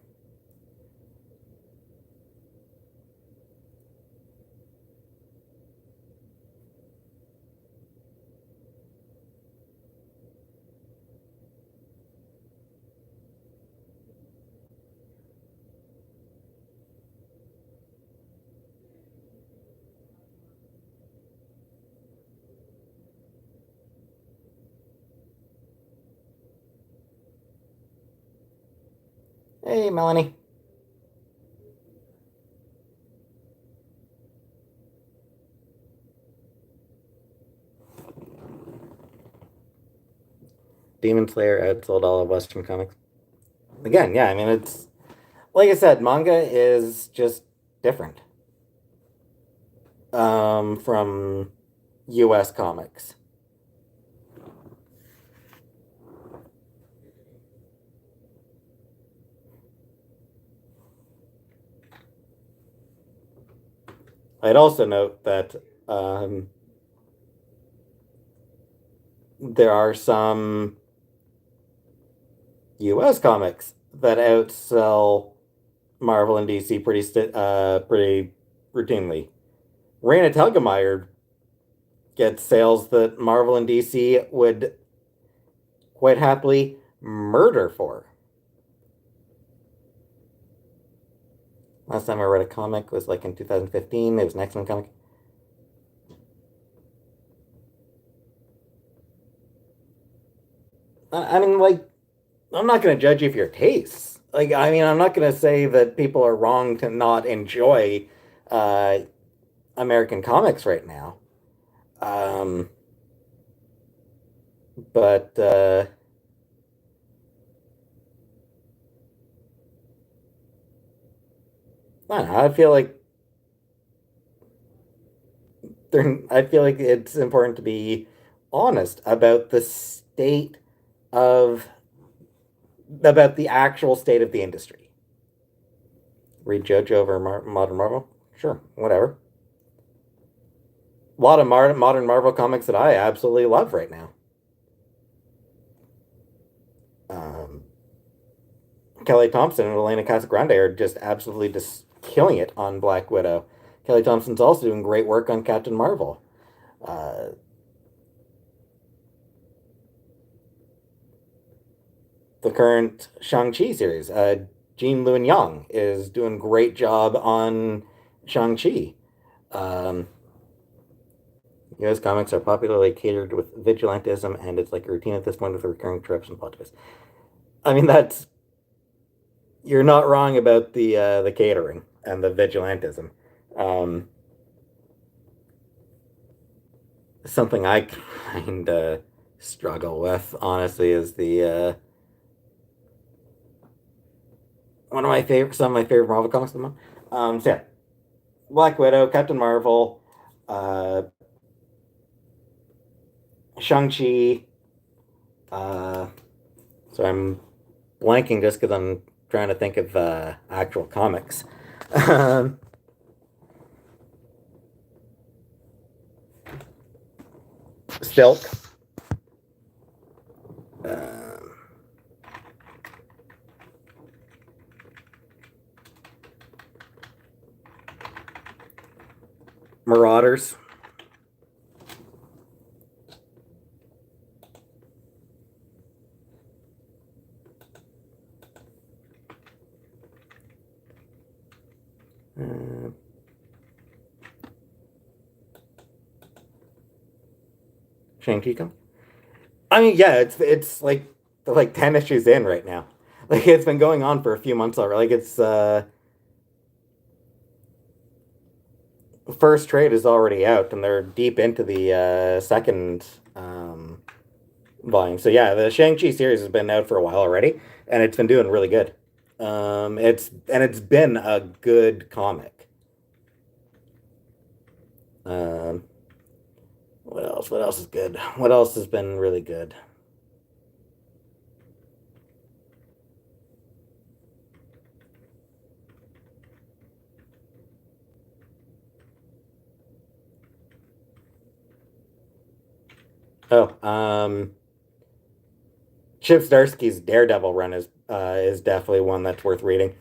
Hey, Melanie. Demon Slayer outsold all of Western comics. Again, yeah, I mean, it's like I said, manga is just different from US comics. I'd also note that there are some US comics that outsell Marvel and DC pretty routinely. Raina Telgemeier gets sales that Marvel and DC would quite happily murder for. Last time I read a comic was like in 2015. It was an X-Men comic. I mean, like, I'm not going to judge you for your tastes. Like, I mean, I'm not going to say that people are wrong to not enjoy uh, American comics right now. Um, but I don't know. I feel like it's important to be honest about the state of about the actual state of the industry. Read JoJo over Modern Marvel? Sure, whatever. A lot of modern Marvel comics that I absolutely love right now. Um, Kelly Thompson and Elena Casagrande are just absolutely just killing it on Black Widow. Kelly Thompson's also doing great work on Captain Marvel. Uh, the current Shang-Chi series, Jean Luen Yang is doing a great job on Shang-Chi. Um, US comics are popularly catered with vigilantism, and it's like a routine at this point with recurring tropes and plot twists. I mean, that's you're not wrong about the catering and the vigilantism. Um, Something I kind of struggle with, honestly, is the some of my favorite Marvel comics at the moment. So yeah, Black Widow, Captain Marvel, uh, Shang-Chi. Uh, so I'm blanking just because I'm trying to think of actual comics. Um, Silk. Um Marauders. Uh, Shang-Chi come. I mean, yeah, it's like 10 issues in right now. Like it's been going on for a few months already. Like it's first trade is already out and they're deep into the second volume. So yeah, the Shang-Chi series has been out for a while already and it's been doing really good. It's been a good comic. Um what else? What else is good? What else has been really good? Oh, Chip Zdarsky's Daredevil run is definitely one that's worth reading.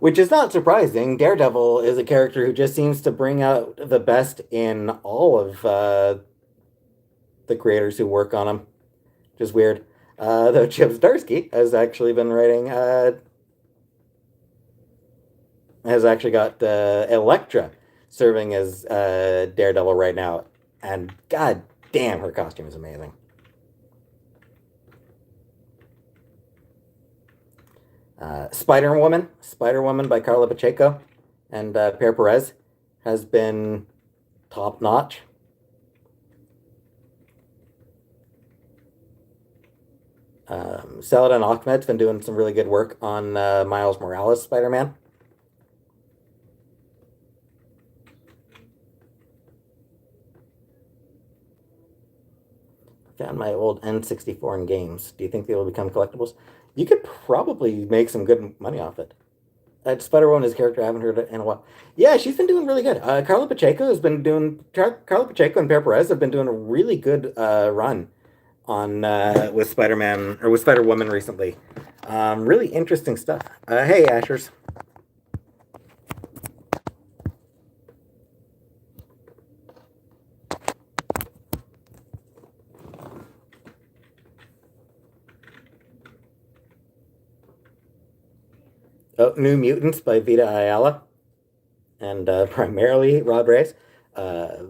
Which is not surprising. Daredevil is a character who just seems to bring out the best in all of the creators who work on him. Just weird. Though Chip Zdarsky has actually got Elektra serving as Daredevil right now, and god damn, her costume is amazing. Spider Woman by Carla Pacheco and Pierre Perez has been top notch. Saladin Ahmed's been doing some really good work on Miles Morales Spider Man. Found my old N64 in games. Do you think they will become collectibles? You could probably make some good money off it. Spider Woman is a character I haven't heard in a while. Yeah, she's been doing really good. Carla Pacheco and Pierre Perez have been doing a really good run on with Spider Man or with Spider Woman recently. Really interesting stuff. Hey, Ashers. Oh, New Mutants by Vita Ayala and primarily Rod Reyes. Uh,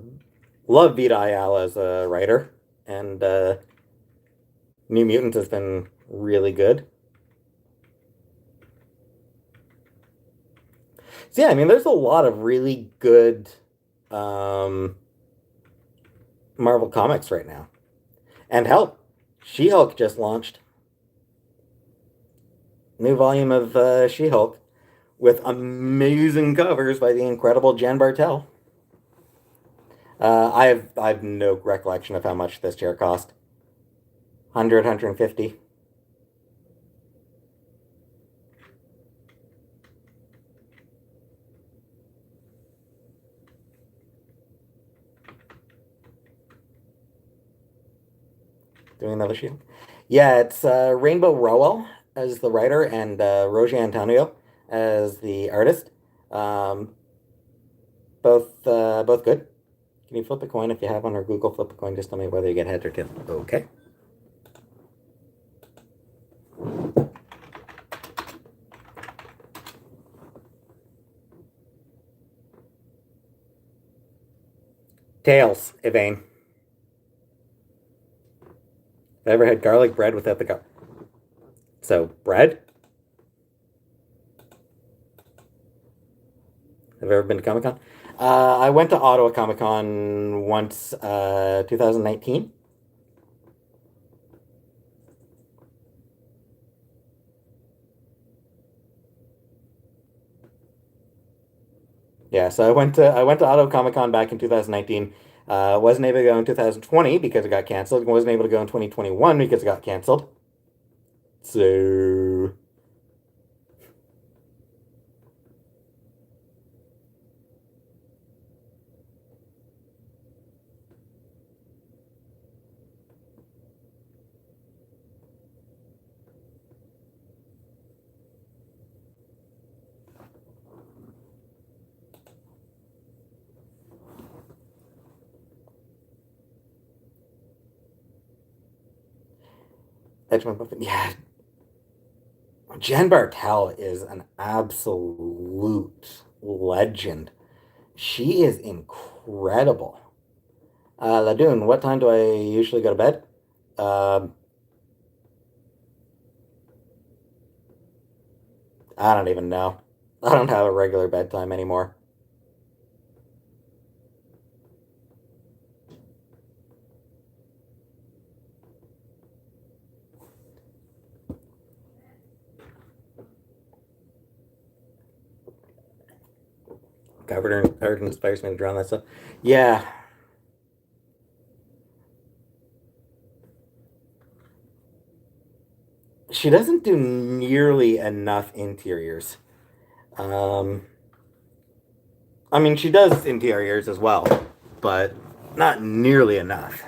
Love Vita Ayala as a writer, and New Mutants has been really good. So yeah, I mean, there's a lot of really good um, Marvel comics right now. And hell, She-Hulk just launched new volume of She-Hulk with amazing covers by the incredible Jen Bartel. I have no recollection of how much this chair cost. 100, doing another shield. Yeah, it's Rainbow Rowell as the writer and Roger Antonio as the artist. Um, both good. Can you flip a coin if you have one, or Google flip a coin? Just tell me whether you get heads or tails. Okay. Tails, Evane. I ever had garlic bread without the gar. So bread. Have you ever been to Comic Con? I went to Ottawa Comic Con once, 2019. Yeah, so I went to Ottawa Comic Con back in 2019. Wasn't able to go in 2020 because it got canceled. Wasn't able to go in 2021 because it got canceled. So Edgemont Buffett, yeah, Jen Bartel is an absolute legend. She is incredible. Ladoon, what time do I usually go to bed? Um, I don't even know. I don't have a regular bedtime anymore. Covered inspires me to draw that stuff. Yeah, she doesn't do nearly enough interiors. Um, I mean, she does interiors as well, but not nearly enough.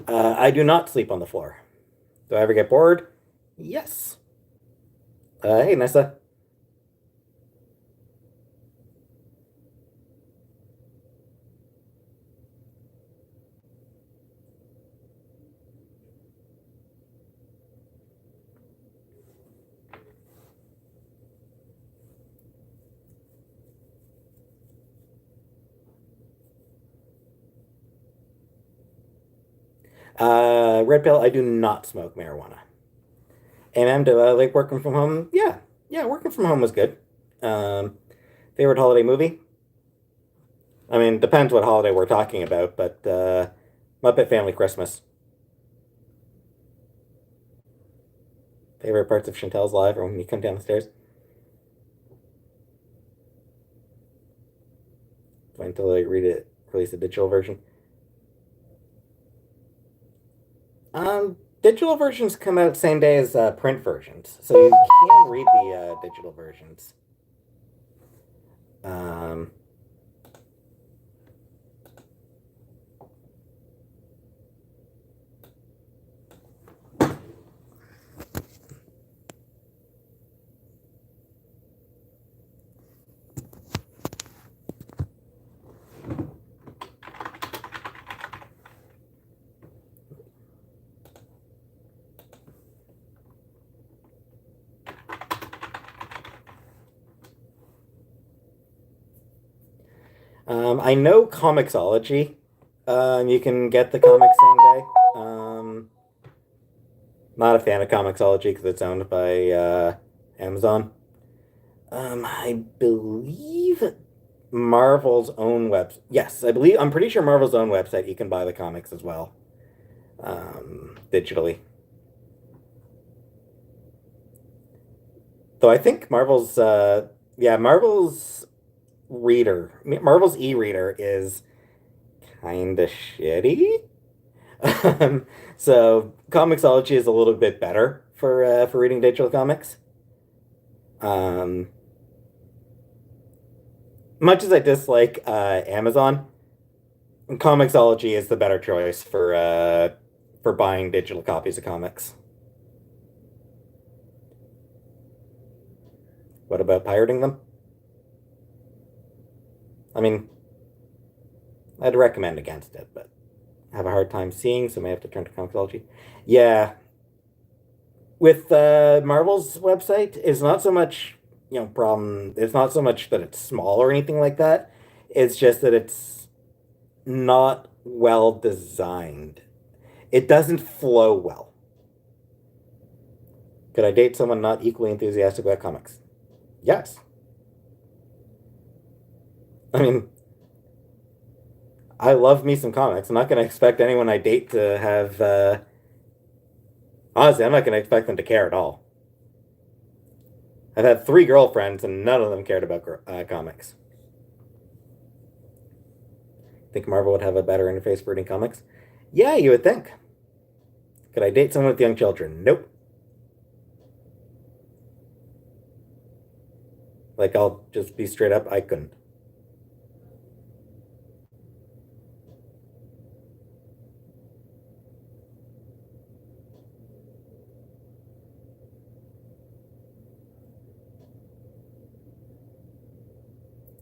I do not sleep on the floor. Do I ever get bored? Yes. Hey, Nessa. Red pill. I do not smoke marijuana. And do I like working from home? Yeah, yeah. Working from home was good. Um, Favorite holiday movie? I mean, depends what holiday we're talking about, but Muppet Family Christmas. Favorite parts of Chantel's live or when you come down the stairs? Wait until they read it, release a digital version. Digital versions come out same day as print versions, so you can read the digital versions. Um, I know Comixology. You can get the comics same day. Not a fan of Comixology because it's owned by Amazon. I believe Marvel's own web. Yes, I'm pretty sure Marvel's own website. You can buy the comics as well, digitally. Though I think Marvel's e-reader is kind of shitty. Um, so Comixology is a little bit better for reading digital comics. Um, much as I dislike Amazon, Comixology is the better choice for buying digital copies of comics. What about pirating them? I mean, I'd recommend against it, but I have a hard time seeing, so I may have to turn to Comixology. Yeah, with Marvel's website, it's not so much, problem. It's not so much that it's small or anything like that. It's just that it's not well designed. It doesn't flow well. Could I date someone not equally enthusiastic about comics? Yes. I mean, I love me some comics. I'm not going to expect anyone I date to have, honestly, I'm not going to expect them to care at all. I've had three girlfriends and none of them cared about comics. Think Marvel would have a better interface for reading comics? Yeah, you would think. Could I date someone with young children? Nope. Like, I'll just be straight up, I couldn't.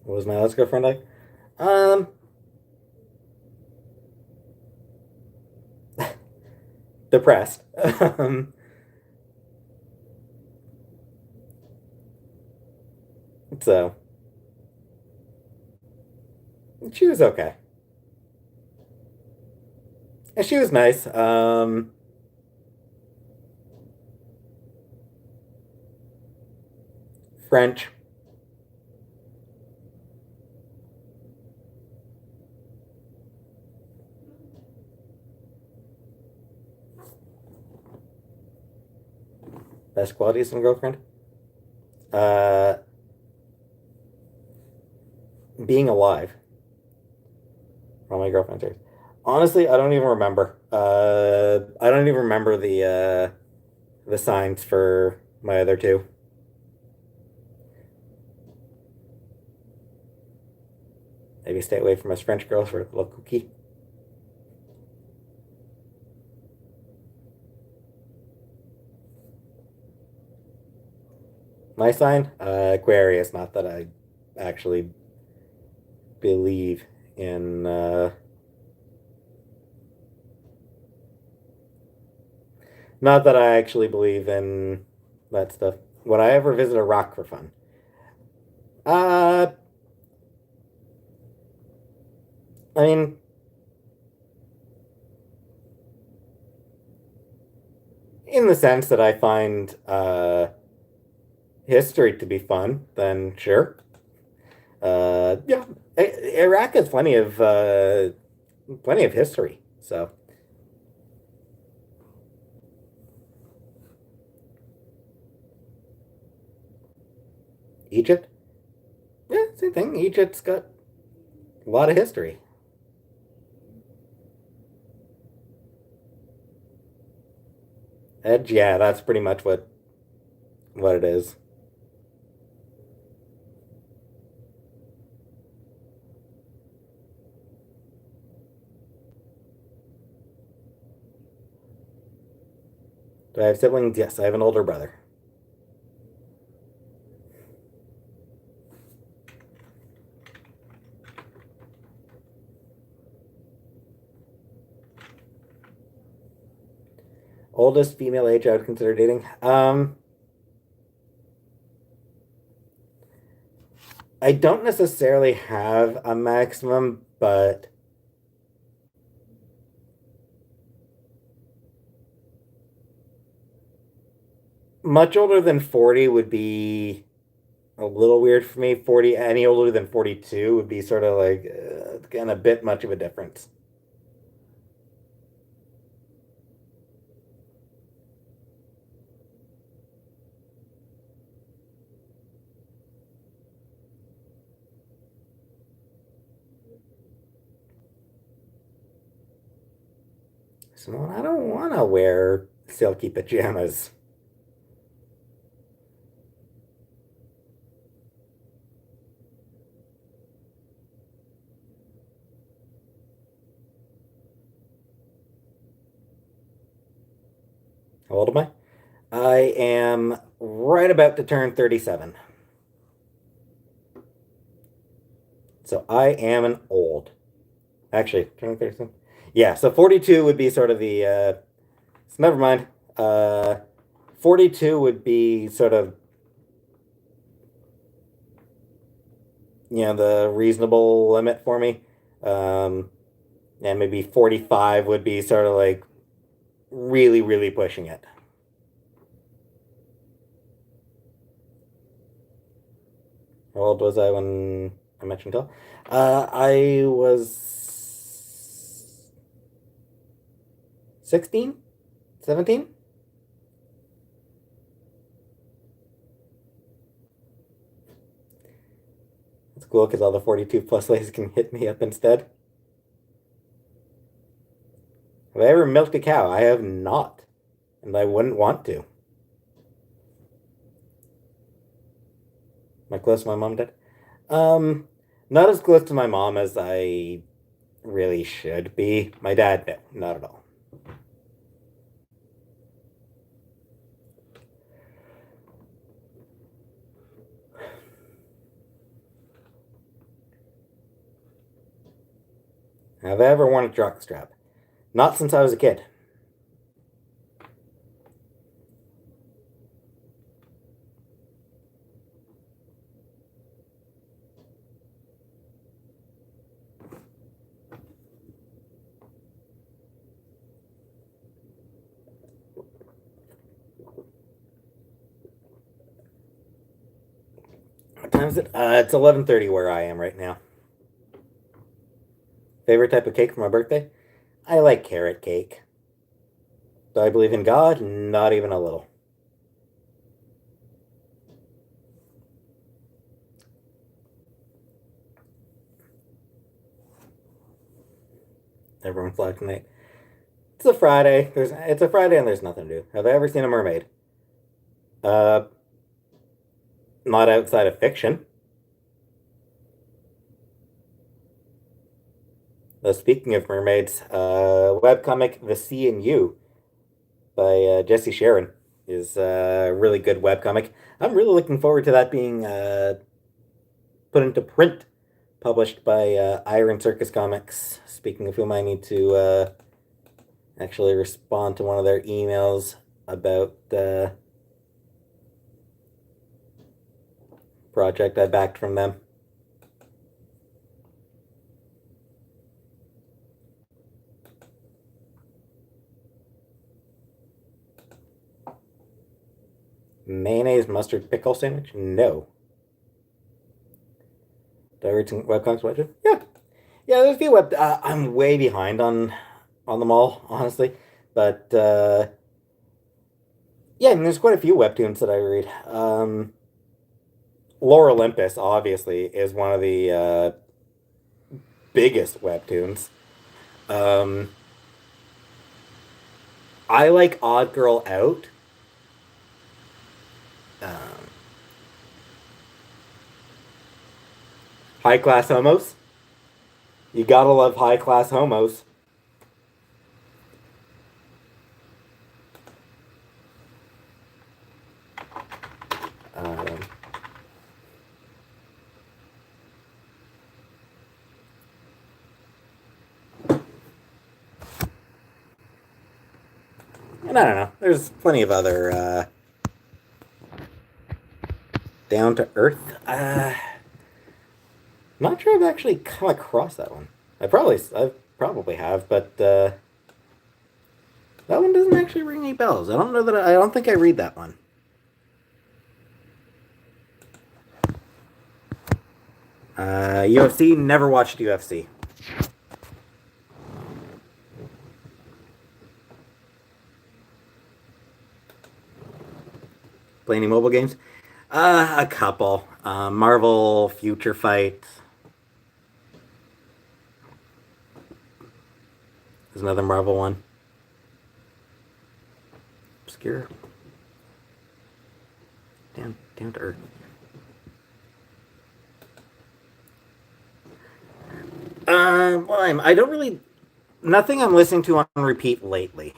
What was my last girlfriend like? Um, Depressed. So, she was okay. And she was nice. French. Best qualities in a girlfriend? Uh, being alive. All my girlfriends are. Honestly, I don't even remember. I don't even remember the signs for my other two. Maybe stay away from us French girls for a little cookie. My sign, Aquarius. Not that I actually believe in. Not that I actually believe in that stuff. Would I ever visit a rock for fun? Uh, I mean, in the sense that I find history to be fun, then sure. Yeah, Iraq has plenty of history. So Egypt, yeah, same thing. Egypt's got a lot of history. Edge, yeah, that's pretty much what it is. Do I have siblings? Yes, I have an older brother. Oldest female age I would consider dating. I don't necessarily have a maximum, but much older than 40 would be a little weird for me. 40, any older than 42 would be sort of like kind of a bit much of a difference. Simone, I don't want to wear silky pajamas. How old am I? I am right about to turn 37. So I am an old. Actually, turning 37. Yeah, so 42 would be sort of the so never mind. 42 would be sort of the reasonable limit for me. Um and maybe 45 would be sort of like really, really pushing it. How old was I when I mentioned tall? I was 16, 17. It's cool because all the 42 plus ladies can hit me up instead. Have I ever milked a cow? I have not, and I wouldn't want to. Am I close to my mom did? Um, Not as close to my mom as I really should be. My dad, no, not at all. Have I ever worn a jockstrap? Not since I was a kid. What time is it? It's 11:30 where I am right now. Favorite type of cake for my birthday? I like carrot cake. Do I believe in God? Not even a little. Everyone flag tonight. It's a Friday. It's a Friday and there's nothing to do. Have I ever seen a mermaid? Uh, Not outside of fiction. Speaking of mermaids, webcomic The Sea and You by Jesse Sharon is a really good webcomic. I'm really looking forward to that being put into print, published by Iron Circus Comics. Speaking of whom, I need to actually respond to one of their emails about the project I backed from them. Mayonnaise mustard pickle sandwich? No. Did I read some webcomics about it? Yeah. Yeah, there's a few web. I'm way behind on them all, honestly. But yeah, I mean, there's quite a few webtoons that I read. Lore Olympus, obviously, is one of the biggest webtoons. Um, I like Odd Girl Out. Um, High Class Homos. You gotta love High Class Homos. Um, and I don't know. There's plenty of other down to earth. Not sure I've actually come across that one. I probably have, but that one doesn't actually ring any bells. I don't know that I don't think I read that one. UFC, never watched UFC. Play any mobile games? A couple. Marvel Future Fight is another Marvel one. obscure. Down to earth. Well, I don't really. Nothing I'm listening to on repeat lately.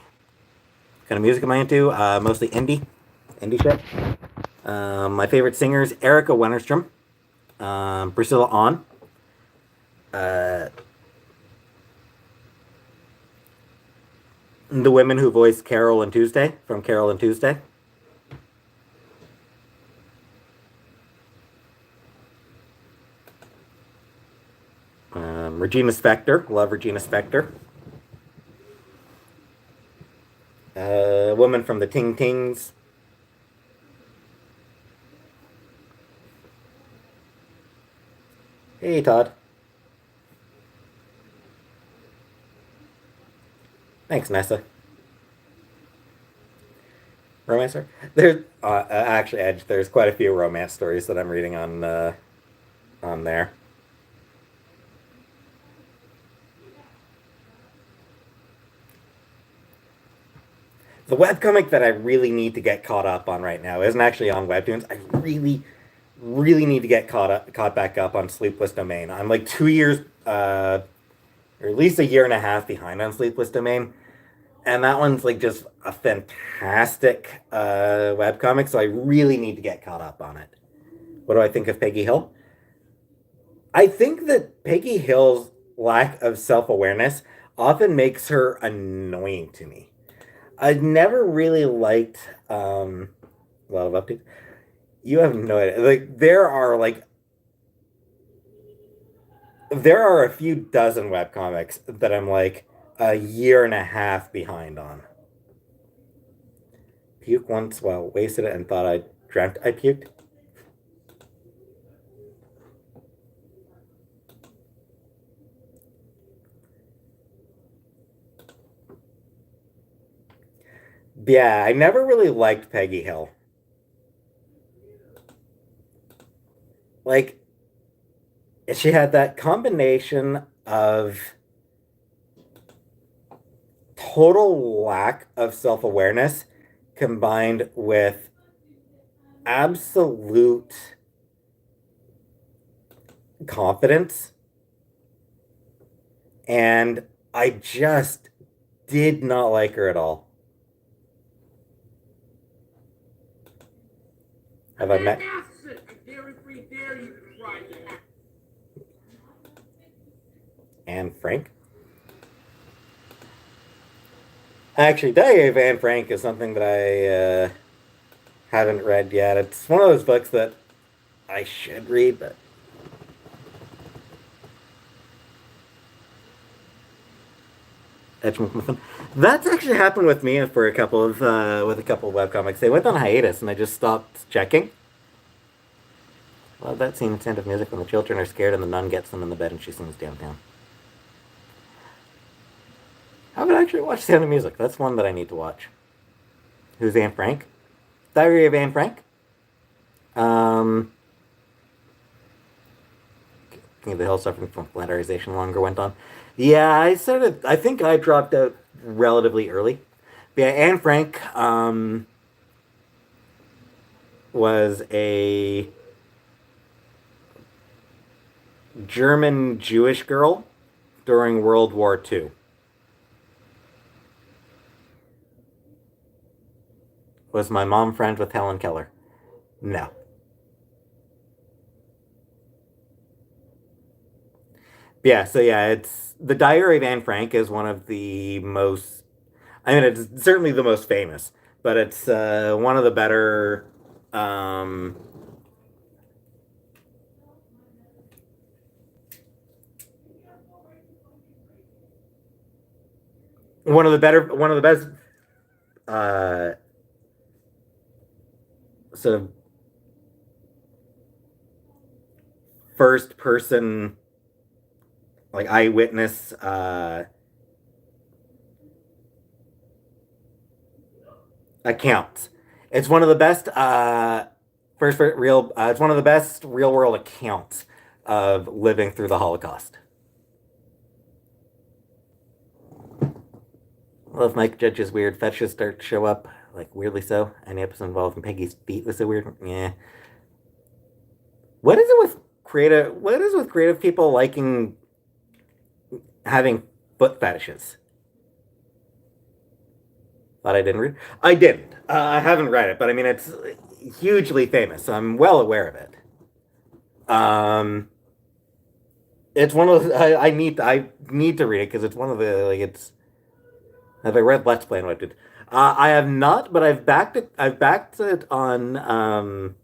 Kind of music am I into? Mostly indie shit. My favorite singers: Erica Wennerstrom, Priscilla On, uh, the women who voiced Carol and Tuesday from Carol and Tuesday. Regina Spektor, love Regina Spektor. Woman from the Ting Tings. Hey, Todd. Thanks, Nessa. Romancer. There's actually Edge. There's quite a few romance stories that I'm reading on there. The webcomic that I really need to get caught up on right now isn't actually on Webtoons. I really need to get caught back up on Sleepless Domain. I'm like 2 years, or at least a year and a half behind on Sleepless Domain, and that one's like just a fantastic webcomic. So I really need to get caught up on it. What do I think of Peggy Hill? I think that Peggy Hill's lack of self awareness often makes her annoying to me. I've never really liked a lot of updates. You have no idea. Like there are a few dozen webcomics that I'm like a year and a half behind on. Puke once while wasted it and thought I dreamt I puked. Yeah, I never really liked Peggy Hill. Like, she had that combination of total lack of self awareness combined with absolute confidence. And I just did not like her at all. Have I met? Anne Frank? Actually, Diary of Anne Frank is something that I haven't read yet. It's one of those books that I should read, but Edge McMuffin. That's actually happened with me for a couple of with a couple of webcomics. They went on hiatus, and I just stopped checking. Love that scene of music when the children are scared and the nun gets them in the bed and she sings downtown. I haven't actually watched Sound of Music. That's one that I need to watch. Who's Anne Frank? Diary of Anne Frank? King of the Hill suffering from flanderization longer went on. Yeah, I think I dropped out relatively early. But yeah, Anne Frank was a German Jewish girl during World War II. Was my mom friends with Helen Keller? No. Yeah, so yeah, it's the Diary of Anne Frank is one of the most. I mean, it's certainly the most famous, but it's one of the better. Um, one of the best uh, sort of first person like eyewitness accounts. It's one of the best first real. It's one of the best real world accounts of living through the Holocaust. Well, if Mike Judge's weird fetches start to show up, like weirdly so. Any episode involving Peggy's feet was so weird. Yeah. What is it with creative? What is with creative people liking having foot fetishes? Thought I didn't read. I didn't. I haven't read it, but I mean it's hugely famous. So I'm well aware of it. Um, it's one of I need to read it because it's one of the like it's. Have I read Let's Play and what did? I have not, but I've backed it. I've backed it on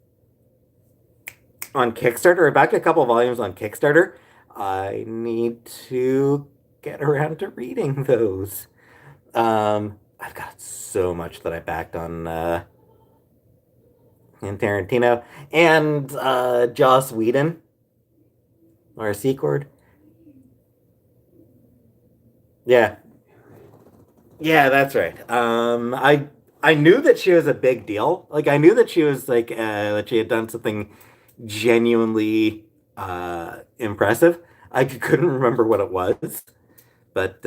Kickstarter. I backed a couple volumes on Kickstarter. I need to get around to reading those. I've got so much that I backed on in Tarantino and Joss Whedon or Secord. Yeah, yeah, that's right. I knew that she was a big deal. Like I knew that she was like that she had done something genuinely impressive. I couldn't remember what it was, but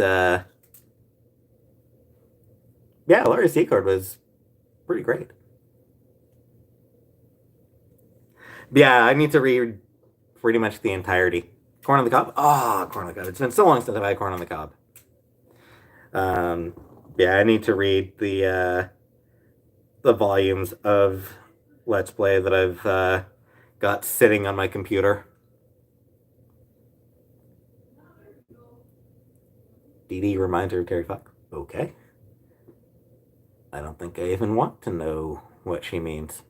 yeah, Laurie Secord was pretty great. Yeah, I need to read pretty much the entirety. Corn on the Cob. Oh, Corn on the Cob. It's been so long since I've had Corn on the Cob. Um, yeah, I need to read the volumes of Let's Play that I've got sitting on my computer. DD reminds her of Terry Fox. Okay. I don't think I even want to know what she means.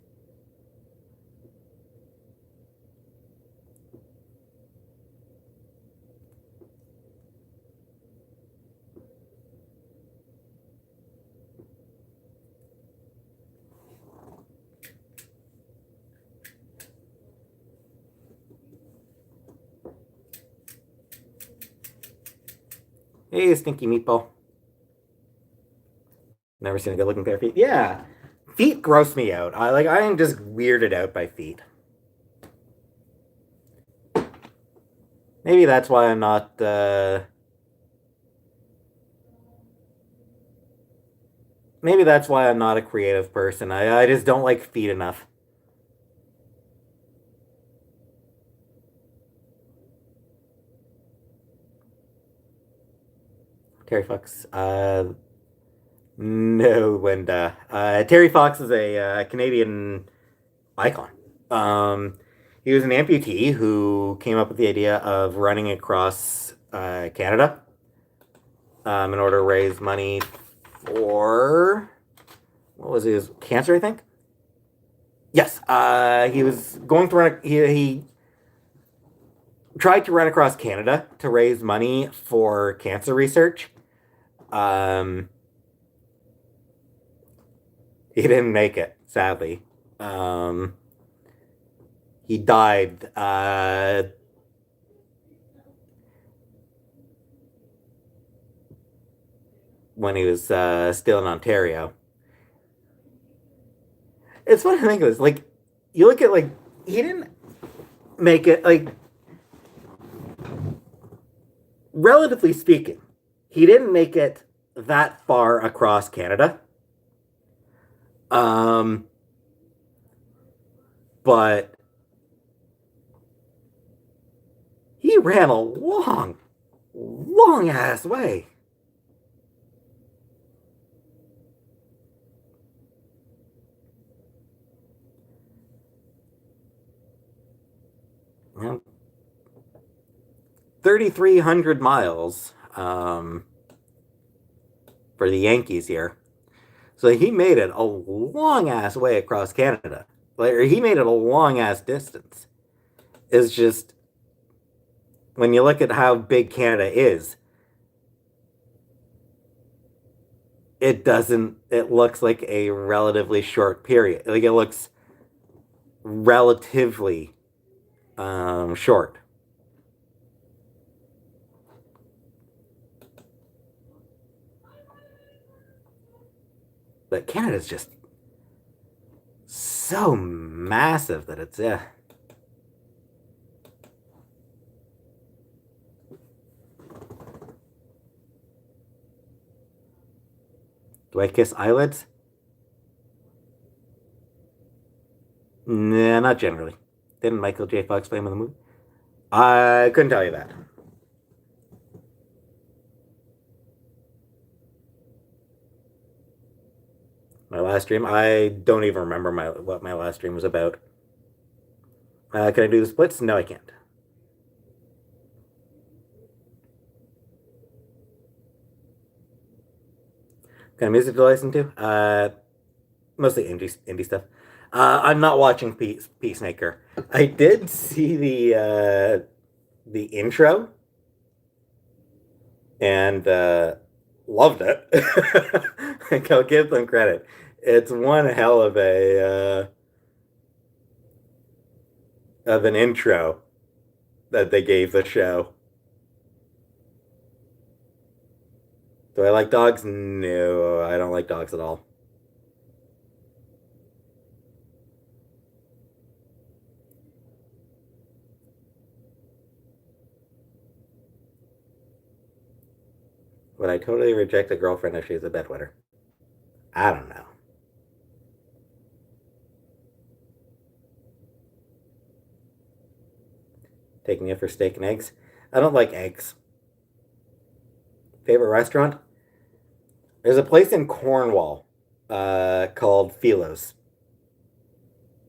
Hey, stinky meatball. Never seen a good looking pair of feet. Yeah. Feet gross me out. I am just weirded out by feet. Maybe that's why I'm not maybe that's why I'm not a creative person. I just don't like feet enough. Terry Fox. No, Linda. Terry Fox is a Canadian icon. Um, he was an amputee who came up with the idea of running across Canada in order to raise money for what was his cancer, I think. Yes, he was going to run. He tried to run across Canada to raise money for cancer research. Um, he didn't make it, sadly. Um, he died when he was still in Ontario. It's funny to think of this. Like, you look at like he didn't make it. Like, relatively speaking, he didn't make it that far across Canada. Um, but he ran a long ass way. Yeah, 3,300 miles for the Yankees here. So he made it a long ass way across Canada. Like he made it a long ass distance. It's just when you look at how big Canada is, it doesn't. It looks like a relatively short period. Like it looks relatively short. But Canada's just so massive that it's yeah. Do I kiss eyelids? Not generally. Didn't Michael J. Fox play him in the movie? I couldn't tell you that. My last stream, I don't even remember what my last stream was about. Can I do the splits? No, I can't. Kind of music to listen to? Mostly indie stuff. I'm not watching Peacemaker. I did see the intro and loved it. Like, I'll give them credit. It's one hell of an intro that they gave the show. Do I like dogs? No, I don't like dogs at all. Would I totally reject a girlfriend if she's a bedwetter? I don't know. Taking it for steak and eggs? I don't like eggs. Favorite restaurant? There's a place in Cornwall called Philo's.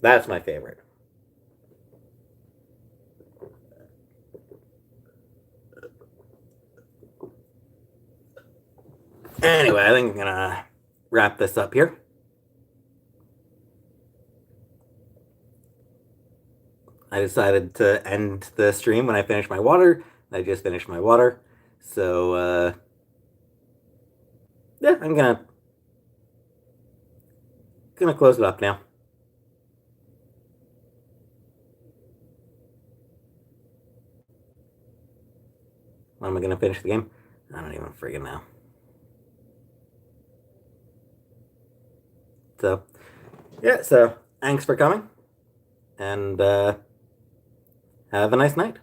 That's my favorite. Anyway, I think I'm gonna wrap this up here. I decided to end the stream when I finished my water. I just finished my water. So, yeah, I'm gonna close it up now. When am I gonna finish the game? I don't even freaking know. So, yeah, so thanks for coming, and have a nice night.